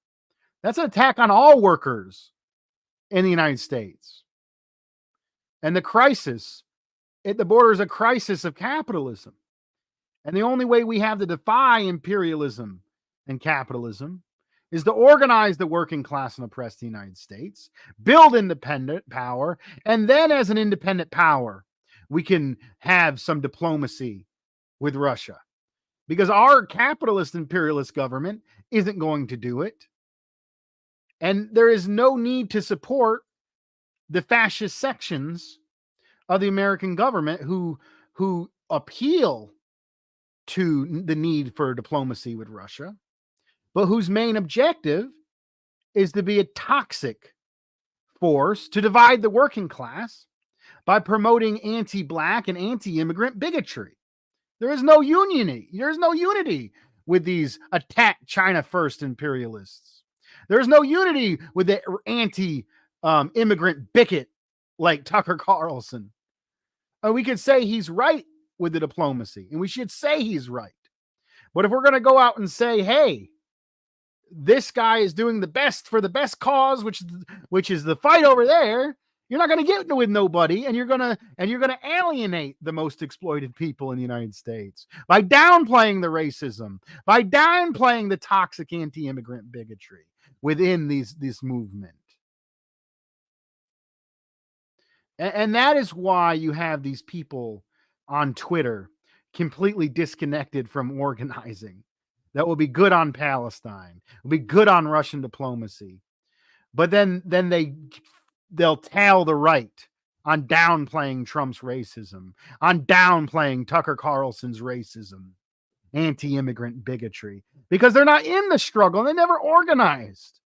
that's an attack on all workers in the United States. And the crisis at the border is a crisis of capitalism. And the only way we have to defy imperialism and capitalism is to organize the working class and oppress the United States, build independent power, and then as an independent power, we can have some diplomacy with Russia. Because our capitalist imperialist government isn't going to do it. And there is no need to support the fascist sections of the American government who appeal to the need for diplomacy with Russia, but whose main objective is to be a toxic force to divide the working class by promoting anti-black and anti-immigrant bigotry. There is no unity. There's no unity with these attack China first imperialists. There's no unity with the anti-immigrant bigot like Tucker Carlson. We could say he's right with the diplomacy, and we should say he's right. But if we're going to go out and say, hey, this guy is doing the best for the best cause, which is the fight over there, you're not going to get with nobody, and you're going to alienate the most exploited people in the United States by downplaying the racism, by downplaying the toxic anti-immigrant bigotry within this movement. And that is why you have these people on Twitter completely disconnected from organizing. That will be good on Palestine, will be good on Russian diplomacy, but then they'll tail the right on downplaying Trump's racism, on downplaying Tucker Carlson's racism, anti-immigrant bigotry, because they're not in the struggle. They never organized.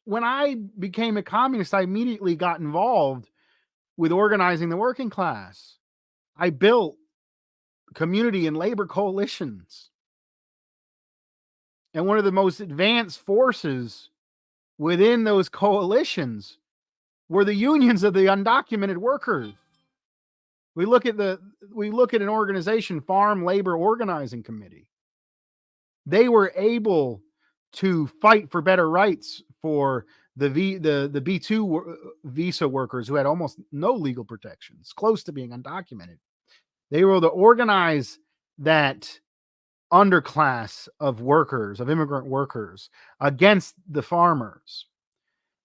When I became a communist, I immediately got involved with organizing the working class. I built community and labor coalitions. And one of the most advanced forces within those coalitions were the unions of the undocumented workers. We look at an organization, Farm Labor Organizing Committee. They were able to fight for better rights for the B2 visa workers who had almost no legal protections, close to being undocumented. They were able to organize that underclass of workers, of immigrant workers, against the farmers.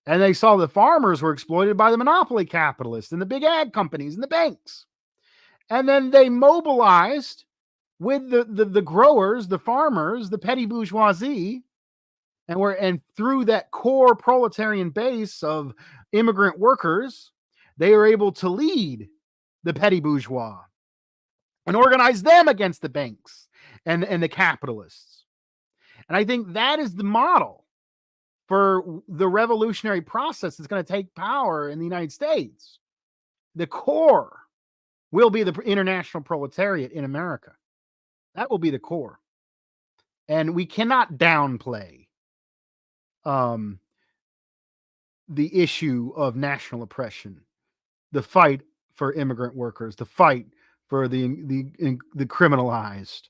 And they saw the farmers were exploited by the monopoly capitalists and the big ag companies and the banks. And then they mobilized with the growers, the farmers, the petty bourgeoisie, and through that core proletarian base of immigrant workers, they were able to lead the petty bourgeois and organize them against the banks and the capitalists. And I think that is the model for the revolutionary process that's going to take power in the United States. The core will be the international proletariat in America. That will be the core. And we cannot downplay the issue of national oppression, the fight for immigrant workers, the fight for the criminalized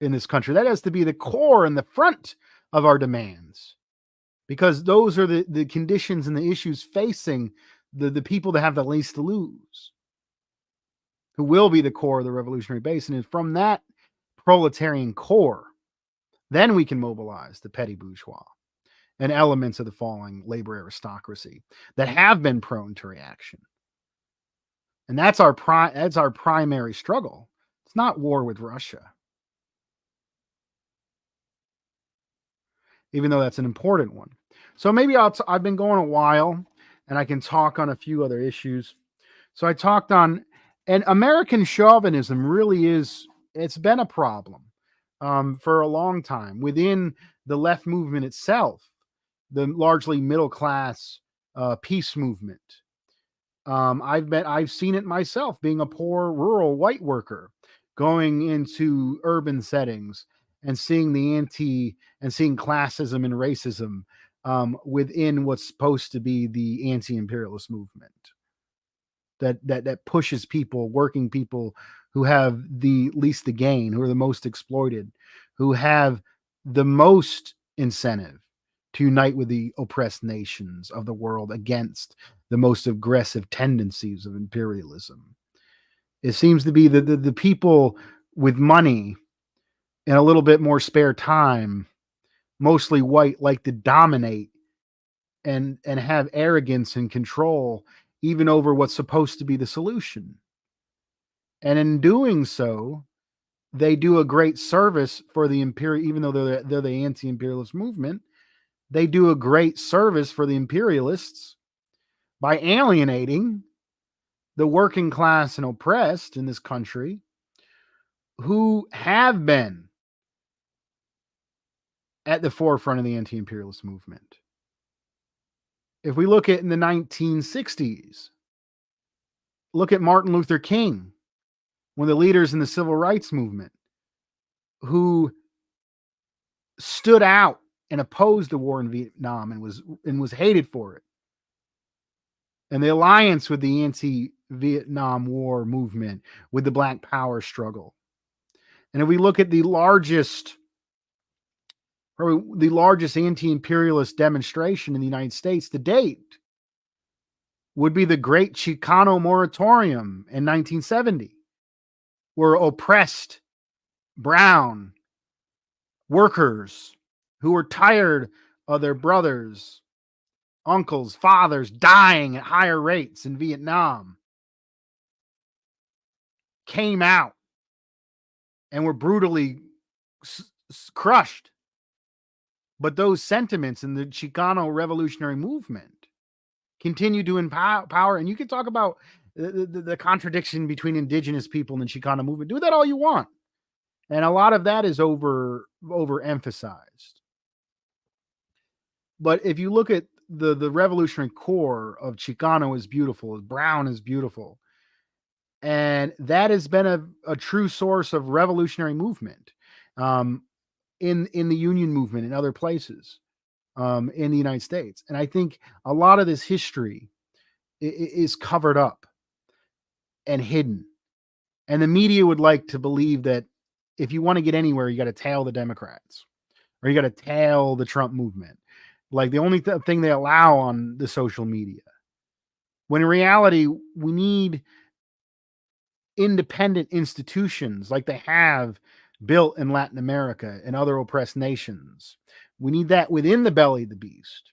in this country. That has to be the core and the front of our demands, because those are the conditions and the issues facing the people that have the least to lose, who will be the core of the revolutionary base. And from that proletarian core, then we can mobilize the petty bourgeois and elements of the falling labor aristocracy that have been prone to reaction. And that's our primary struggle. It's not war with Russia, even though that's an important one. So maybe I've been going a while, and I can talk on a few other issues. So I talked on, and American chauvinism really it's been a problem for a long time within the left movement itself, the largely middle class peace movement. I've seen it myself, being a poor rural white worker, going into urban settings and seeing seeing classism and racism within what's supposed to be the anti-imperialist movement that pushes working people who have the least to gain, who are the most exploited, who have the most incentive to unite with the oppressed nations of the world against the most aggressive tendencies of imperialism. It seems to be the people with money and a little bit more spare time, mostly white, like to dominate and have arrogance and control even over what's supposed to be the solution. And in doing so, they do a great service for the imperial, even though they're the anti-imperialist movement. They do a great service for the imperialists by alienating the working class and oppressed in this country who have been at the forefront of the anti-imperialist movement. If we look at in the 1960s, look at Martin Luther King, one of the leaders in the civil rights movement, who stood out and opposed the war in Vietnam and was hated for it. And the alliance with the anti-Vietnam War movement, with the Black Power struggle. And if we look at probably the largest anti-imperialist demonstration in the United States to date would be the Great Chicano Moratorium in 1970, where oppressed brown workers who were tired of their brothers, uncles, fathers dying at higher rates in Vietnam came out and were brutally crushed. But those sentiments in the Chicano revolutionary movement continue to empower. And you can talk about the contradiction between indigenous people and the Chicano movement. Do that all you want. And a lot of that is overemphasized. But if you look at the revolutionary core of Chicano is beautiful, brown is beautiful. And that has been a true source of revolutionary movement in the union movement in other places in the United States. And I think a lot of this history is covered up and hidden. And the media would like to believe that if you want to get anywhere, you got to tail the Democrats or you got to tail the Trump movement. Like the only thing they allow on the social media. When in reality, we need independent institutions like they have built in Latin America and other oppressed nations. We need that within the belly of the beast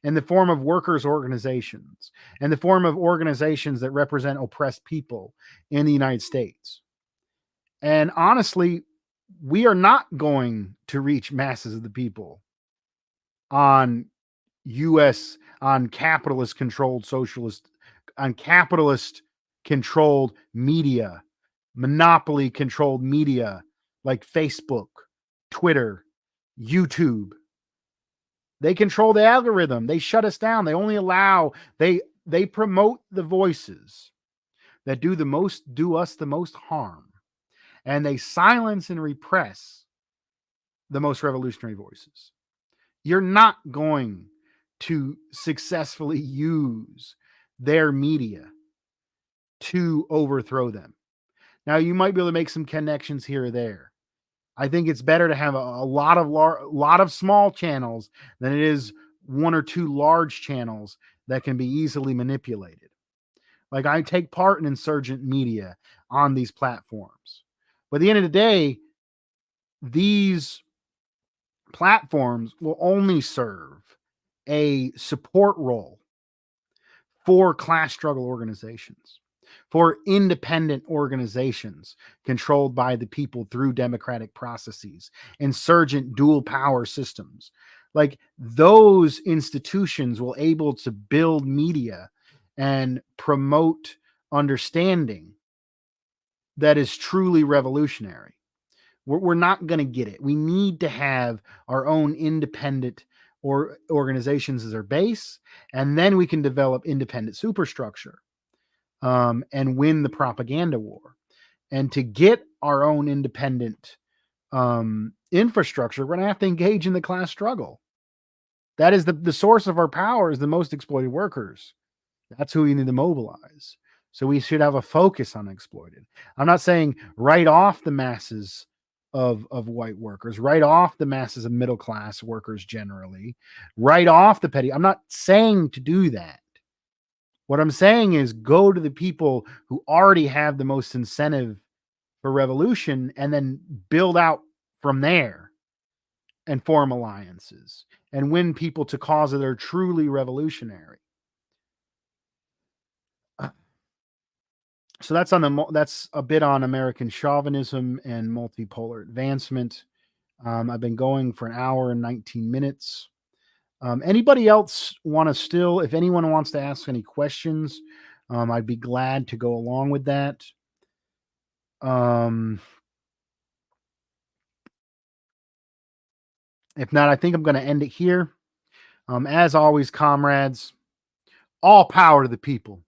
in the form of workers' organizations and the form of organizations that represent oppressed people in the United States. And honestly, we are not going to reach masses of the people on capitalist controlled media, monopoly controlled media like Facebook, Twitter, YouTube. They control the algorithm. They shut us down. They only allow, they promote the voices that do us the most harm. And they silence and repress the most revolutionary voices. You're not going to successfully use their media to overthrow them. Now, you might be able to make some connections here or there. I think it's better to have a lot of small channels than it is one or two large channels that can be easily manipulated. Like I take part in insurgent media on these platforms. But at the end of the day, these platforms will only serve a support role for class struggle organizations, for independent organizations controlled by the people through democratic processes, insurgent dual power systems. Like those institutions will able to build media and promote understanding that is truly revolutionary. We're not going to get it. We need to have our own independent organizations as our base, and then we can develop independent superstructure and win the propaganda war. And to get our own independent infrastructure, we're going to have to engage in the class struggle. That is the source of our power is the most exploited workers. That's who we need to mobilize. So we should have a focus on exploited. I'm not saying write off the masses of white workers, write off the masses of middle class workers generally, write off the petty. I'm not saying to do that. What I'm saying is go to the people who already have the most incentive for revolution and then build out from there and form alliances and win people to causes that are truly revolutionary. So that's a bit on American chauvinism and multipolar advancement. I've been going for an hour and 19 minutes. Anybody else if anyone wants to ask any questions, I'd be glad to go along with that. If not, I think I'm going to end it here. As always, comrades, all power to the people.